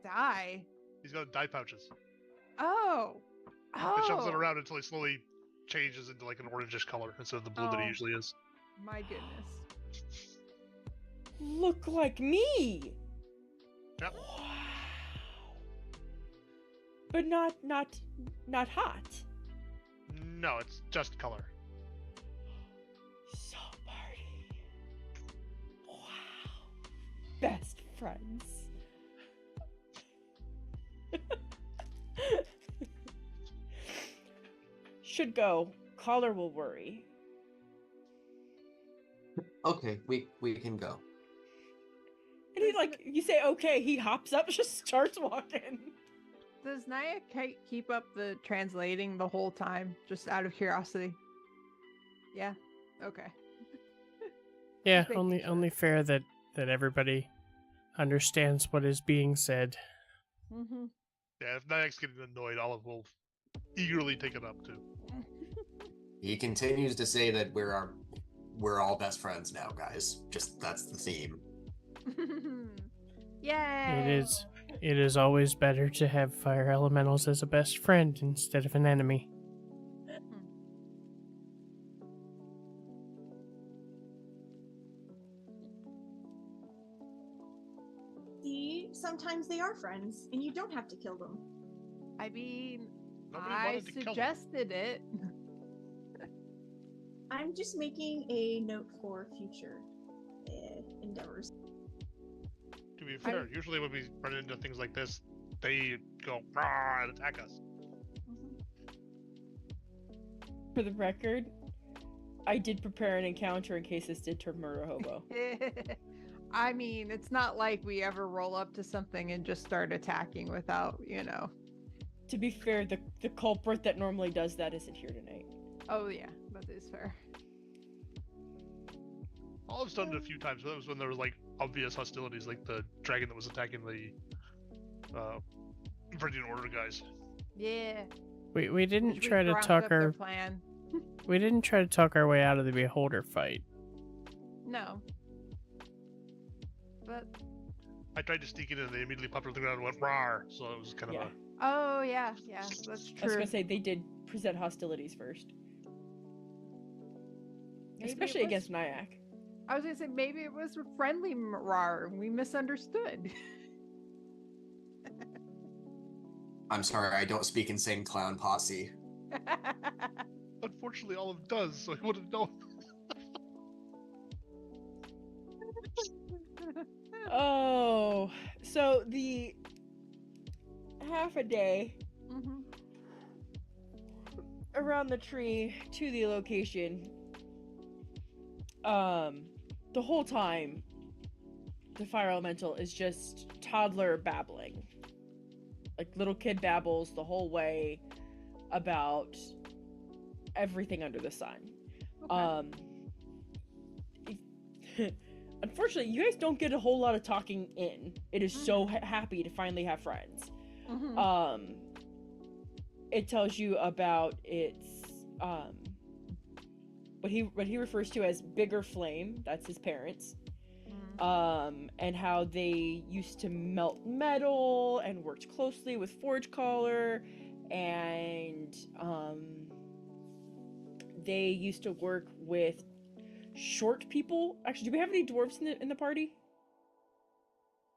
Dye? He's got dye pouches. Oh. And shoves it around until he slowly changes into like an orangish color instead of the blue that he Oh. usually is. My goodness. Look like me. Yep. Wow. But not hot. No, it's just color. So party. Wow. Best friends. Should go. Collar will worry. Okay, we can go. And he you say okay, he hops up, just starts walking. Does Naya keep up the translating the whole time, just out of curiosity? Yeah? Okay. Yeah, Just making sure. only fair that everybody understands what is being said. Mm-hmm. Yeah, if Nyak's getting annoyed, Olive will eagerly take it up too. He continues to say that we're all best friends now, guys. Just that's the theme. Yay! It is always better to have fire elementals as a best friend instead of an enemy. See, sometimes they are friends, and you don't have to kill them. I mean, Nobody I wanted to kill him. suggested it. I'm just making a note for future endeavors. To be fair, usually when we run into things like this, they go rah and attack us. For the record, I did prepare an encounter in case this did turn murder hobo. I mean, it's not like we ever roll up to something and just start attacking without, To be fair, the culprit that normally does that isn't here tonight. Oh yeah, that is fair. Olive's done it a few times, but that was when there was like obvious hostilities, like the dragon that was attacking the Viridian Order guys. Yeah. We didn't We try to drunk talk up their our plan. we didn't try to talk our way out of the beholder fight. No. But I tried to sneak it in, and they immediately popped on the ground and went rawr. So it was kind of Yeah. oh yeah, that's I was true. gonna say they did present hostilities first, Maybe especially it was- against Nyack. I was gonna say maybe it was a friendly rar and we misunderstood. I'm sorry, I don't speak insane clown posse. Unfortunately, Olive does, so I wouldn't know. Oh, so the half a day Mhm. around the tree to the location. The whole time, the fire elemental is just toddler babbling, like little kid babbles the whole way about everything under the sun. Okay. Unfortunately, you guys don't get a whole lot of talking in. It is so happy to finally have friends. Mhm. It tells you about its what he refers to as Bigger Flame. That's his parents. And how they used to melt metal and worked closely with Forge Caller, and they used to work with short people. Actually, do we have any dwarves in the party?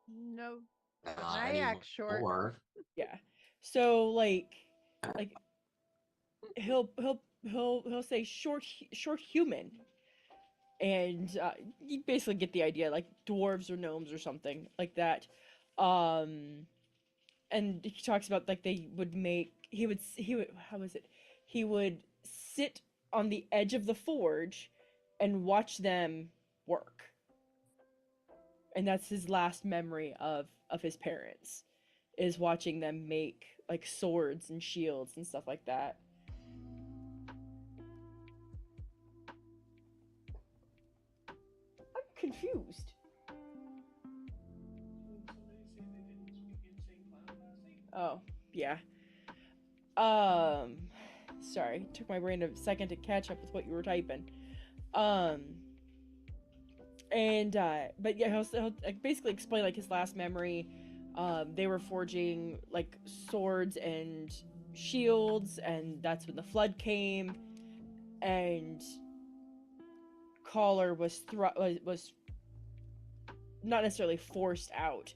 No. Not I act short. anymore. Yeah. So like he'll say short human, and you basically get the idea, like dwarves or gnomes or something like that. And he talks about like he would how was it? He would sit on the edge of the forge and watch them work. And that's his last memory of his parents, is watching them make like swords and shields and stuff like that. I'm confused. Oh, yeah. Sorry, took my brain a second to catch up with what you were typing. And but yeah, he'll like, basically explain like his last memory. They were forging like swords and shields, and that's when the flood came, and Collar was not necessarily forced out,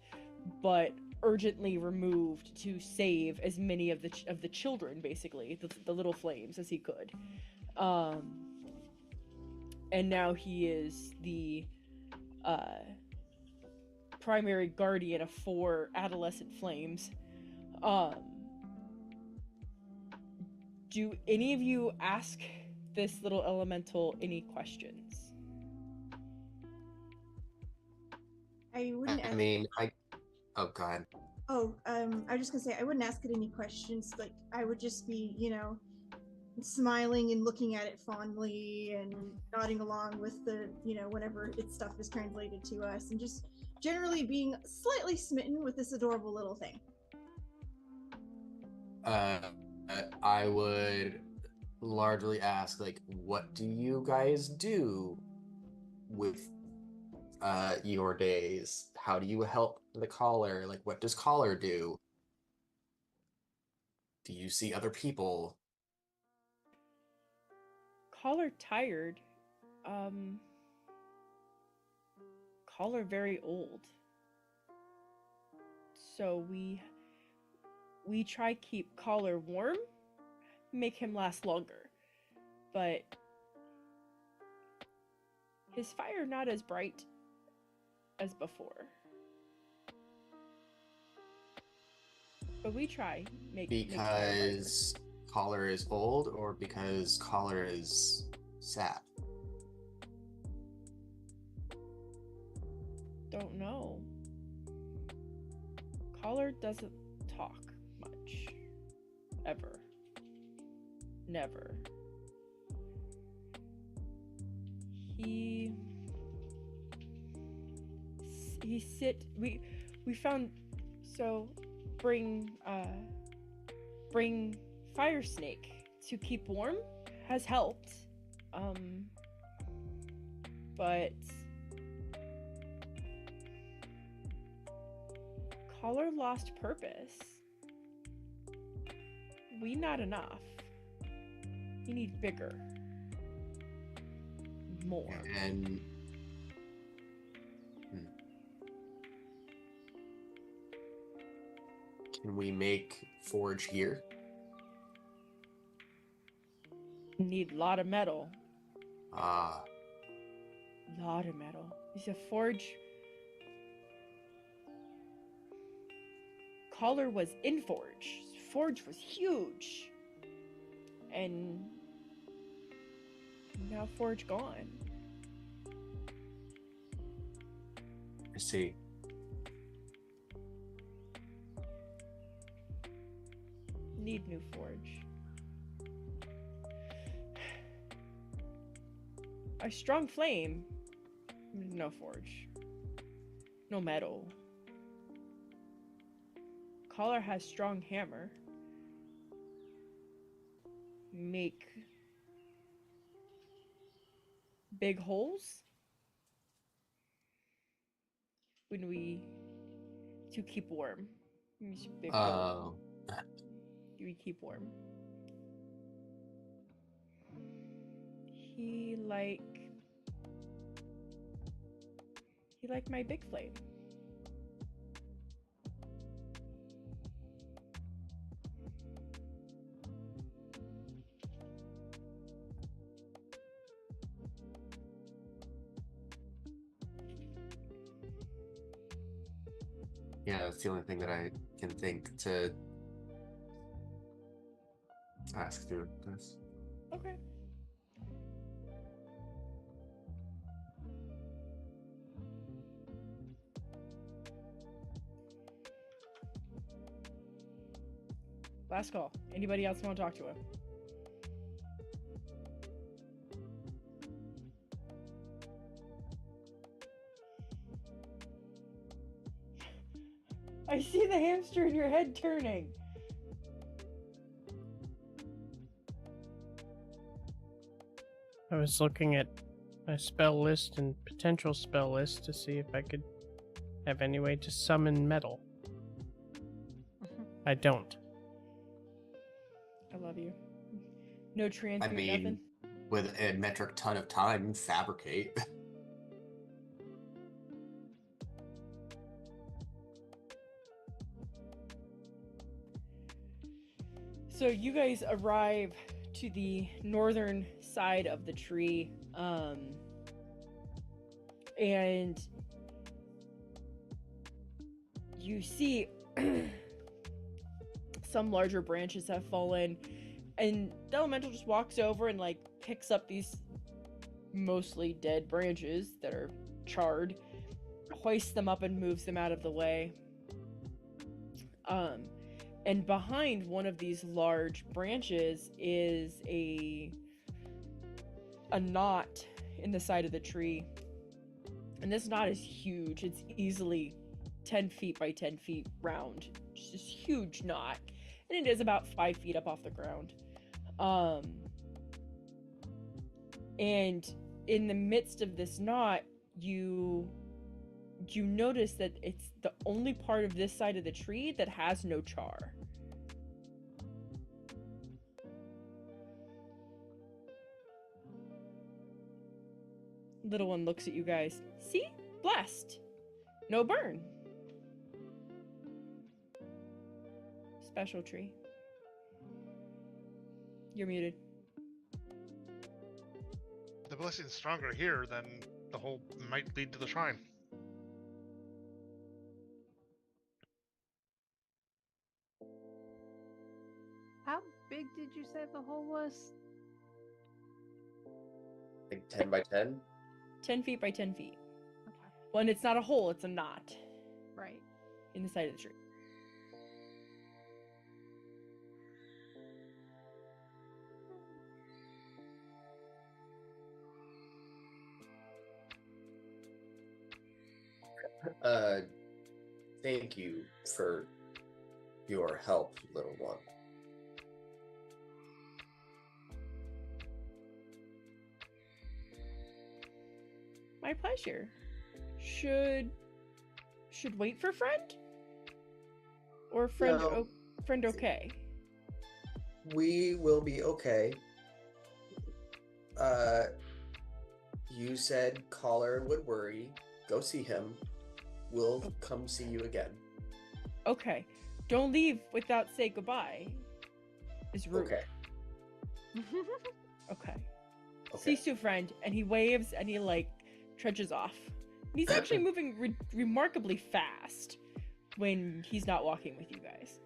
but urgently removed to save as many of the children, basically the little flames, as he could. And now he is the primary guardian of 4 adolescent flames. Do any of you ask this little elemental any questions? I wouldn't. I mean, oh, go ahead. Oh, I was just gonna say I wouldn't ask it any questions. Like I would just be, smiling and looking at it fondly and nodding along with the, whenever its stuff is translated to us, and just generally being slightly smitten with this adorable little thing. I would largely ask, like, what do you guys do with your days? How do you help the Caller? Like, what does Caller do? Do you see other people? Collar tired. Collar very old. So we try keep Collar warm, make him last longer. But his fire not as bright as before. But we try Because Caller is old, or because Caller is sad? Don't know. Collar doesn't talk much. Ever. Never. We found, so bring fire snake to keep warm has helped. But Collar lost purpose. We not enough. We need bigger. More. And can we make forge here? Need a lot of metal. Ah. Lot of metal. Is a forge. Collar was in Forge. Forge was huge. And now Forge gone. I see. Need new Forge. A strong flame. No forge. No metal. Collar has strong hammer. Make big holes when we to keep warm. Use big holes. We keep warm. He like my big flame. Yeah, that's the only thing that I can think to ask through this. Okay. Last call. Anybody else want to talk to him? I see the hamster in your head turning. I was looking at my spell list and potential spell list to see if I could have any way to summon metal. I don't. I love you. No transmute, I mean, nothing? with a metric ton of time, fabricate. So you guys arrive to the northern side of the tree, and you see some larger branches have fallen, and the elemental just walks over and like picks up these mostly dead branches that are charred, hoists them up and moves them out of the way. And behind one of these large branches is a knot in the side of the tree. And this knot is huge. It's easily 10 feet by 10 feet round. Just this huge knot. And it is about 5 feet up off the ground. And in the midst of this knot, you notice that it's the only part of this side of the tree that has no char. Little one looks at you guys. See? Blessed. No burn. Special tree. You're muted. The blessing's stronger here than the hole might lead to the shrine. How big did you say the hole was? I think 10 by 10. 10 feet by 10 feet. Okay. Well, and it's not a hole, it's a knot Right. in the side of the tree. Thank you for your help, little one. My pleasure. Should wait for friend? Or friend No. friend okay? We will be okay. You said Collar would worry. Go see him. We'll come see you again. Okay. Don't leave without say goodbye. It's rude. Okay. Okay. Okay. See you, friend. And he waves and he like trudges off. And he's actually moving remarkably fast when he's not walking with you guys.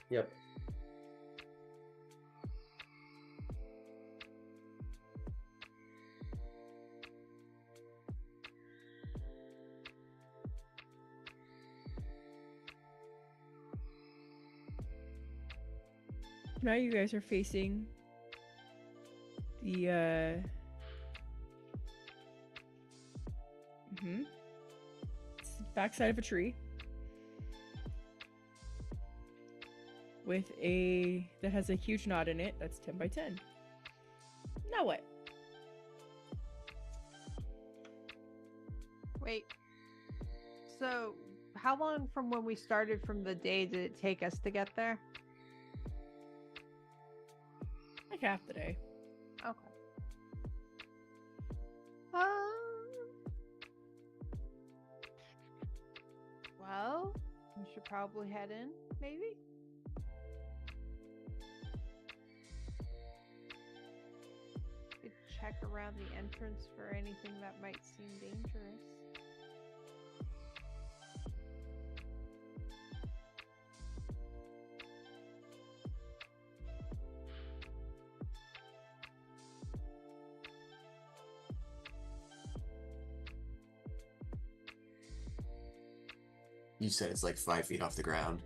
Yep. Now you guys are facing the Mm-hmm. It's the backside of a tree. With that has a huge knot in it. That's 10 by 10. Now what? Wait. So, how long from when we started from the day did it take us to get there? Like half the day. Okay. Well, we should probably head in, maybe? Could check around the entrance for anything that might seem dangerous. You said it's like 5 feet off the ground.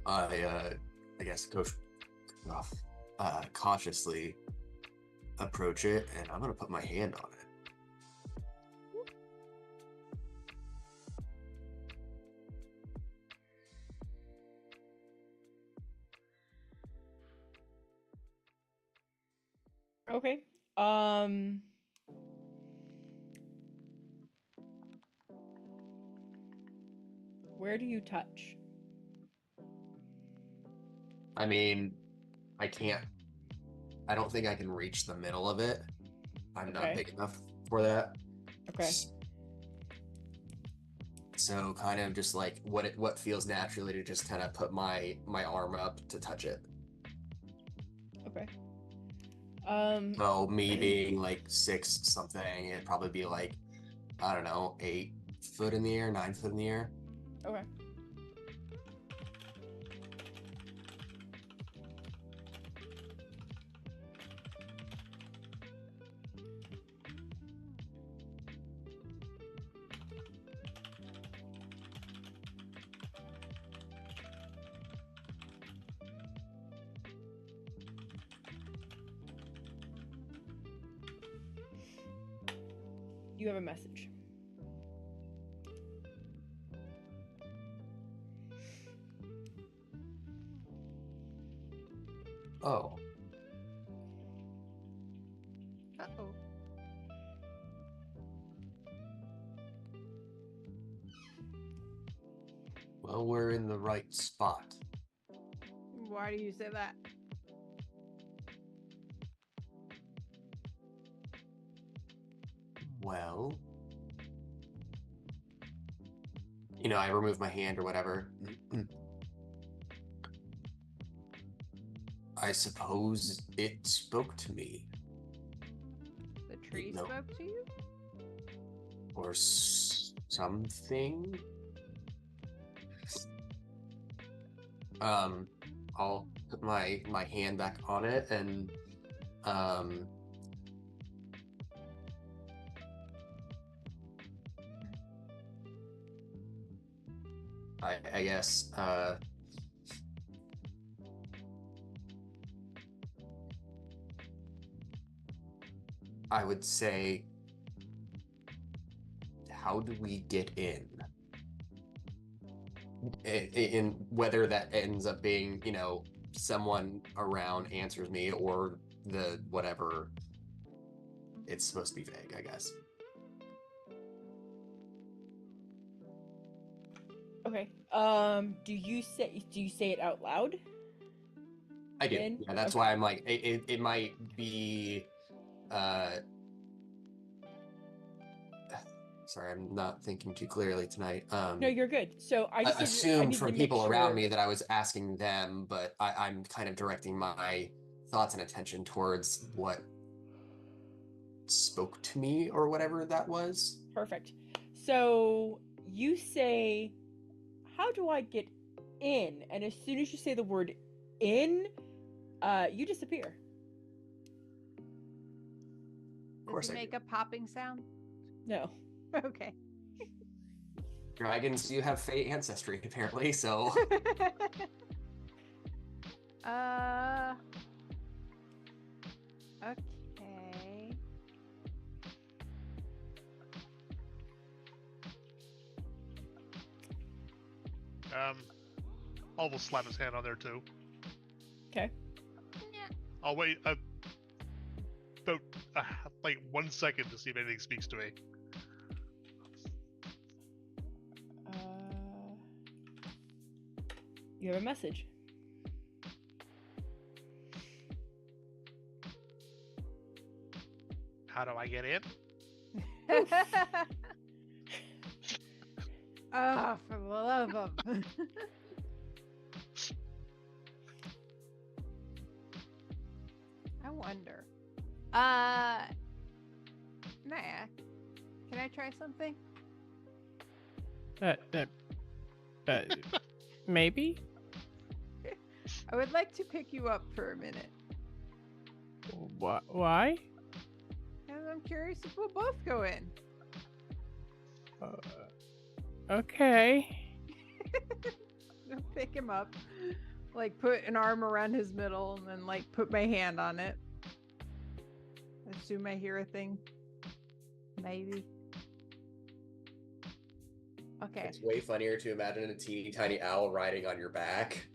I guess go off, cautiously approach it, and I'm gonna put my hand on it. Okay. Where do you touch? I mean, I don't think I can reach the middle of it. I'm not Okay. big enough for that. Okay. So kind of just like what feels naturally to just kind of put my arm up to touch it. Okay. So me being like 6 something, it'd probably be like, I don't know, 8 foot in the air, 9 foot in the air. Okay. You have a message. Oh, Uh-oh. well, we're in the right spot. Why do you say that? Well, I remove my hand or whatever. I suppose it spoke to me, The tree No. spoke to you? or something. I'll put my hand back on it, and I guess I would say, how do we get in? In whether that ends up being, someone around answers me, or the whatever. It's supposed to be vague, I guess. Okay. Do you say it out loud? I do. In? Yeah, that's Okay. why I'm like, it might be sorry, I'm not thinking too clearly tonight. No, you're good. So I just Assumed need from to make people around sure. me that I was asking them, but I'm kind of directing my thoughts and attention towards what spoke to me, or whatever that was. Perfect. So you say, "How do I get in?" And as soon as you say the word "in," you disappear. course Does I it make a popping sound? No. Okay. Dragons do have Fey ancestry, apparently, so Okay. I'll will slap his hand on there too. Okay. I'll wait about like 1 second to see if anything speaks to me. You have a message. How do I get in? Oh, for the love of. I wonder. Nah. Can I try something? Maybe? I would like to pick you up for a minute. Why? And I'm curious if we'll both go in. Okay. I'll pick him up. Like, put an arm around his middle and then, like, put my hand on it. I assume I hear a thing. Maybe. Okay. It's way funnier to imagine a teeny tiny owl riding on your back.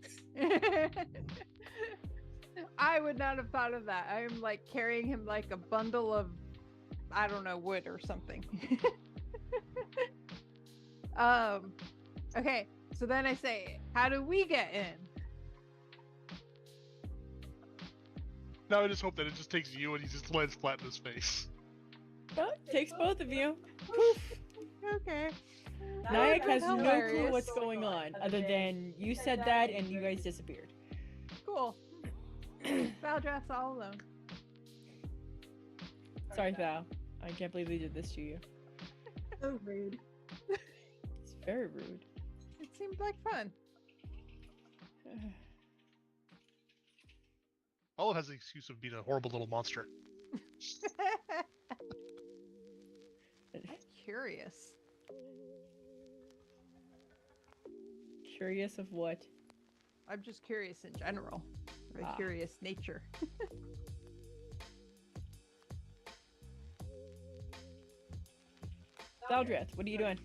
I would not have thought of that. I'm like carrying him like a bundle of, I don't know, wood or something. Okay, so then I say, how do we get in? Now I just hope that it just takes you and he just lands flat in his face. Oh, it takes both of you. Poof. Okay. Nyack That's has no clue hilarious. what's going on, other than you said that and you guys disappeared. Cool. Valdrath's all alone. Sorry, Val. I can't believe they did this to you. So rude. It's very rude. It seemed like fun. Olive has the excuse of being a horrible little monster. I'm curious. Curious of what? I'm just curious in general. Or a curious nature. Valdreth, what are you doing?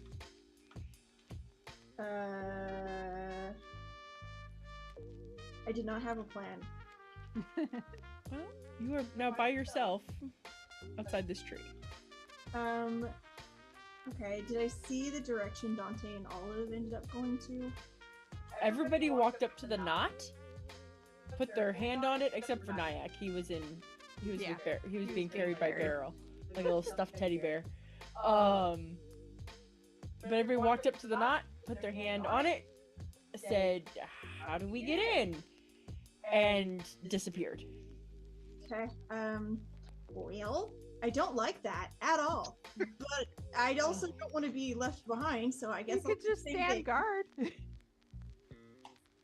I did not have a plan. Well, you are now by yourself outside this tree. Okay, did I see the direction Dante and Olive ended up going to? Everybody walked up to the knot, put their hand on it, except for Nyack. He was Yeah. he was being carried by Beryl, like a little stuffed teddy bear. But everybody walked up to the knot, put their hand on it, said, "How do we get in?" and disappeared. Okay, well, I don't like that at all. But I also don't want to be left behind, so I guess You I'll could do the just same stand thing. guard.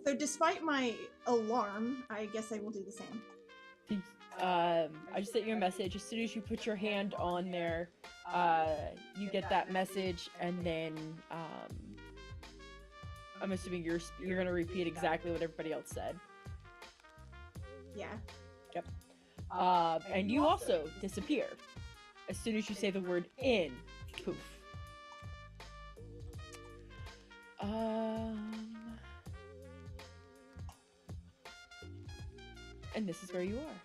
So despite my alarm, I guess I will do the same. I just sent you a message. As soon as you put your hand on there, you get that message, and then I'm assuming you're gonna repeat exactly what everybody else said. Yeah. And you also disappear as soon as you say the word "in." Poof. And this is where you are.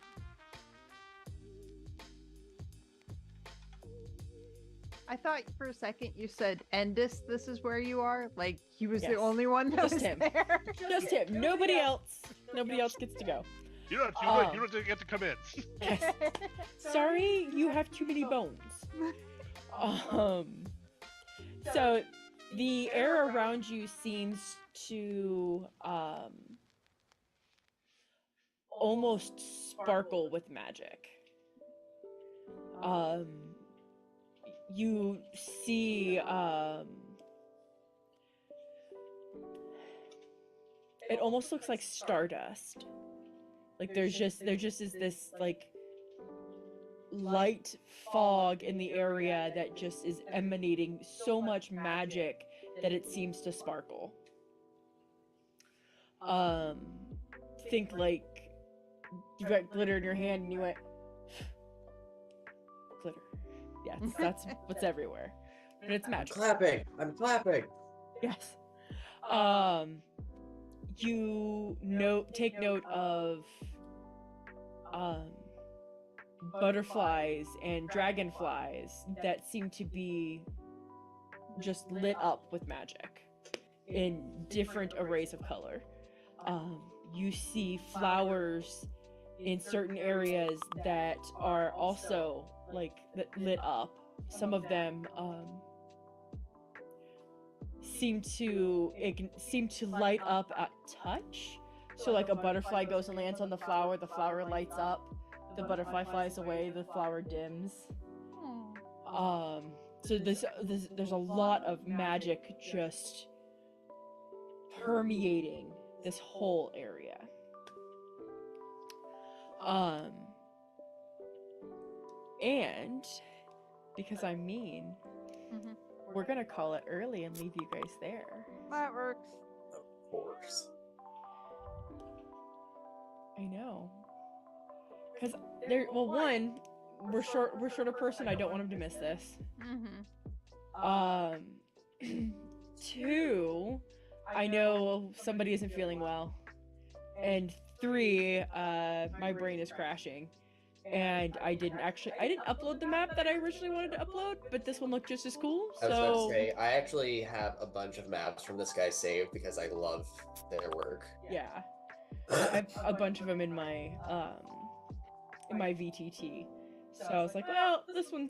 I thought for a second you said Endis, this is where you are. Like he was the Yes. only one that Just was him. there. Just him. Nobody else. Nobody else gets to go. You don't get to come in. Yes. Sorry, you have too many bones. So the air around you seems to almost sparkle with magic. You see it almost looks like stardust. Like there just is this like light fog in the area that just is emanating so much magic that it seems to sparkle. Think like you've got glitter in your hand and you went Yes, that's what's everywhere. But it's I'm magic. clapping. I'm clapping. Yes. You take note of butterflies and dragonflies that seem to be just lit up with magic in different arrays of color. You see flowers in certain areas that are also like lit up. Some of them seem to light up at touch. So like a butterfly goes and lands on the flower lights up. The butterfly flies away, the flower dims. So there's a lot of magic just permeating this whole area. And because I'm mean, we're gonna call it early and leave you guys there. That works. Of course. I know. Because we're short a person. I don't want him to miss this. Two, I know somebody isn't feeling well. And three, my brain is crashing. And I didn't upload the map that I originally wanted to upload, but this one looked just as cool. I was about So to say, I actually have a bunch of maps from this guy saved because I love their work. yeah, I have a bunch of them in my VTT. So I was like, well, this one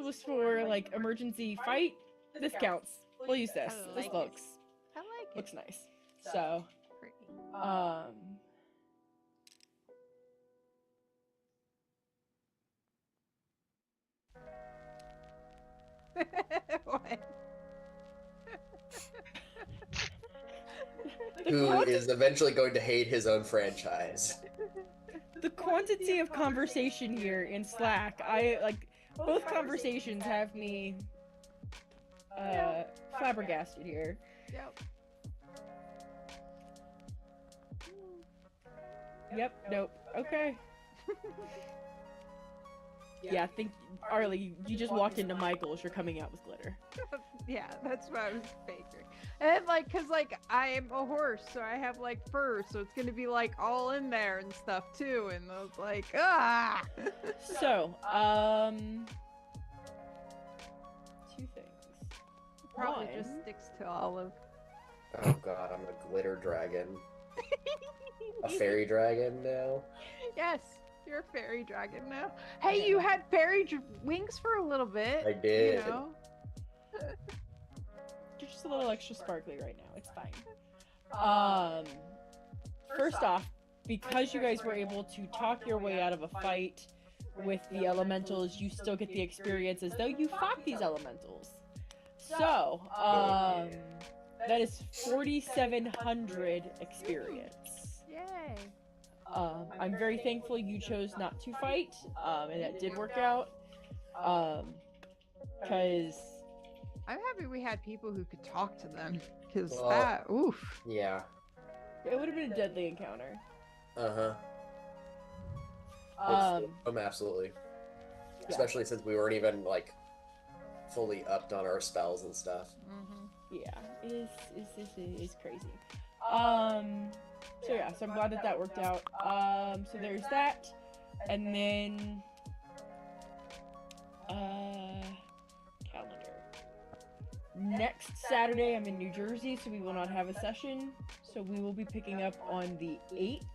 was for like emergency fight. This counts. We'll use this. I This like it. looks I like it. looks nice. So Pretty. What? Who is eventually going to hate his own franchise. the quantity of conversation here in Slack, both conversations have me flabbergasted here. Yep. Yep, nope. Okay. Yeah, I think Arlie, you just walked into Michael's, you're coming out with glitter. Yeah, that's what I was figuring. And like, cause like I'm a horse, so I have like fur, so it's gonna be like all in there and stuff too. And I was like, ah. So, two things. Probably One, just sticks to olive. Oh god, I'm a glitter dragon. A fairy dragon now? Yes, you're a fairy dragon now. Hey, you had fairy wings for a little bit. I did. You know? you're just a little extra sparkly right now. It's fine. First off, because you guys were able to talk your way out of a fight with the elementals, you still get the experience as though you fought these elementals. So, that is 4,700 experience. Yay. I'm very thankful you chose not to fight, and that did work out. Because I'm happy we had people who could talk to them. Because Well, that, oof. Yeah. it would have been a deadly encounter. Uh-huh. Absolutely. Yeah. Especially since we weren't even, like, fully upped on our spells and stuff. Yeah, it is crazy. So yeah, so I'm glad that worked out. So there's that, and then calendar. Next Saturday, I'm in New Jersey, so we will not have a session. So we will be picking up on the 8th.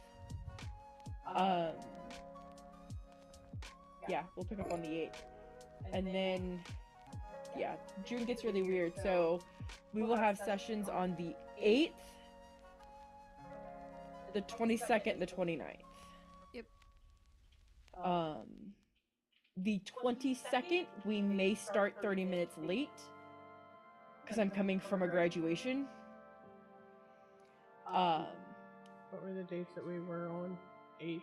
Yeah, we'll pick up on the 8th, and then yeah, June gets really weird. So we will have sessions on the 8th, the 22nd, and the 29th. Yep. The 22nd, we may start 30 minutes late because I'm coming from a graduation. What were the dates that we were on? 8th?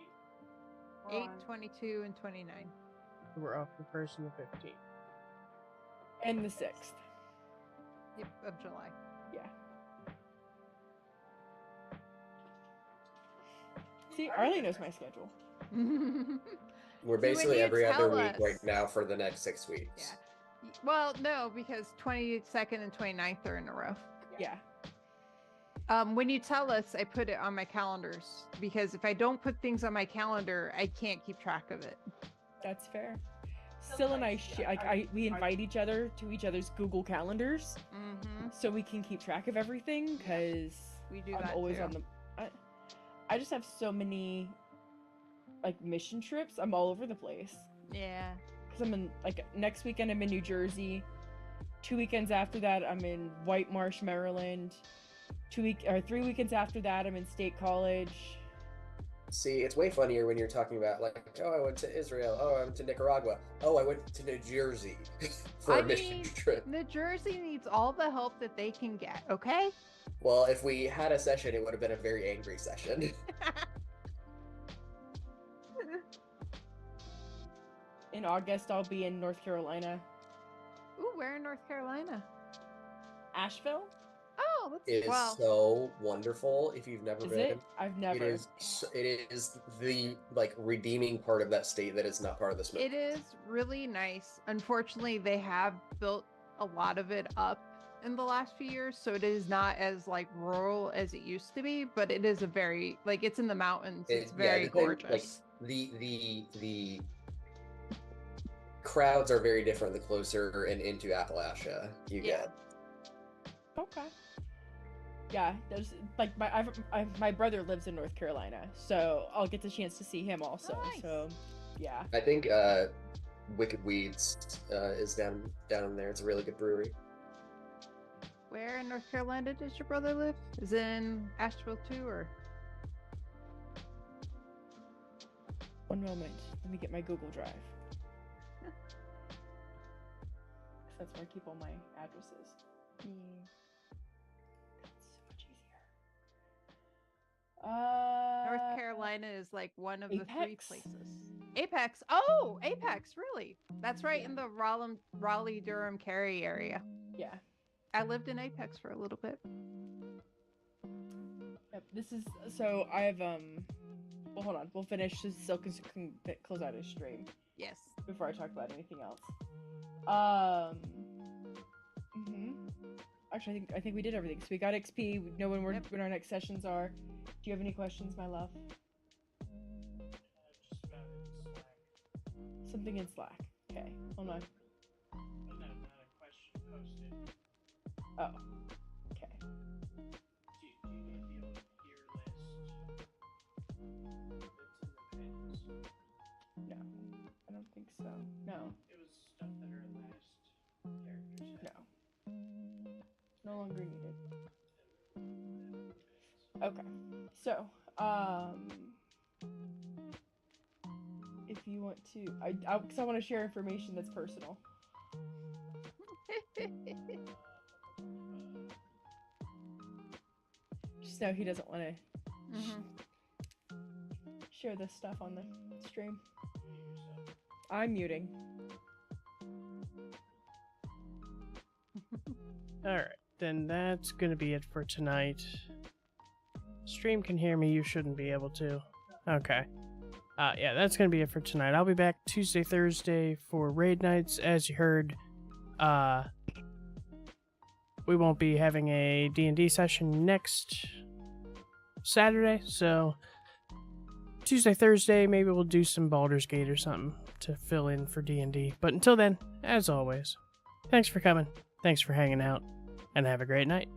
8, 22, and 29. We're off the 1st and the 15th. And the 6th. Yep, of July. Yeah. See, Arlie knows my schedule. We're See, when basically you every other tell week right us- now for the next 6 weeks. Yeah. Well, no, because 22nd and 29th are in a row. Yeah. When you tell us, I put it on my calendars because if I don't put things on my calendar, I can't keep track of it. That's fair. Still and we invite each other to each other's Google calendars Mm-hmm. so we can keep track of everything because We do I'm that always too. on the. I just have so many like mission trips. I'm all over the place Yeah. because I'm in like next weekend I'm in New Jersey. 2 weekends after that I'm in White Marsh, Maryland. 3 weekends after that I'm in State College. See, it's way funnier when you're talking about like, oh, I went to Israel. Oh, I went to Nicaragua. Oh, I went to New Jersey for a mission trip. New Jersey needs all the help that they can get, okay? Well, if we had a session, it would have been a very angry session. In August I'll be in North Carolina. Ooh, where in North Carolina? Asheville? Oh, that's It is so wonderful if you've never Is been. it? I've never. It is the like redeeming part of that state that is not part of the smoke. It is really nice. Unfortunately, they have built a lot of it up in the last few years, so it is not as like rural as it used to be, but it is a very like it's in the mountains. It's very the thing, gorgeous. like, the crowds are very different the closer and into Appalachia you get. Okay. Yeah, there's like my brother lives in North Carolina, so I'll get the chance to see him also. Nice. So, yeah. I think Wicked Weeds is down there. It's a really good brewery. Where in North Carolina does your brother live? Is it in Asheville too, or? One moment. Let me get my Google Drive. That's where I keep all my addresses. Yeah. It's so much easier. North Carolina is like one of the 3 Apex? places. Apex. Oh, Apex, really? That's right in the Raleigh, Durham, Cary area. Yeah. I lived in Apex for a little bit. Yep. This is so I've well, hold on. We'll finish this so can close out his stream Yes. before I talk about anything else. Actually, I think we did everything. So we got XP. We know when when our next sessions are. Do you have any questions, my love? Just about in Slack. Something in Slack. Okay, hold on. Oh, no, not a question posted. Oh, okay. Do you need the old gear list that's in the pins? No, I don't think so. No, It was stuff that our last characters had. no. No longer needed. Okay, so if you want to, because I want to share information that's personal. Just know he doesn't want to share this stuff on the stream. I'm muting. Alright, then that's gonna be it for tonight. Stream can hear me, you shouldn't be able to. Okay. Yeah, that's gonna be it for tonight. I'll be back Tuesday, Thursday for raid nights. As you heard, we won't be having a D&D session next Saturday, so Tuesday, Thursday, maybe we'll do some Baldur's Gate or something to fill in for D&D. But until then, as always, thanks for coming, thanks for hanging out, and have a great night.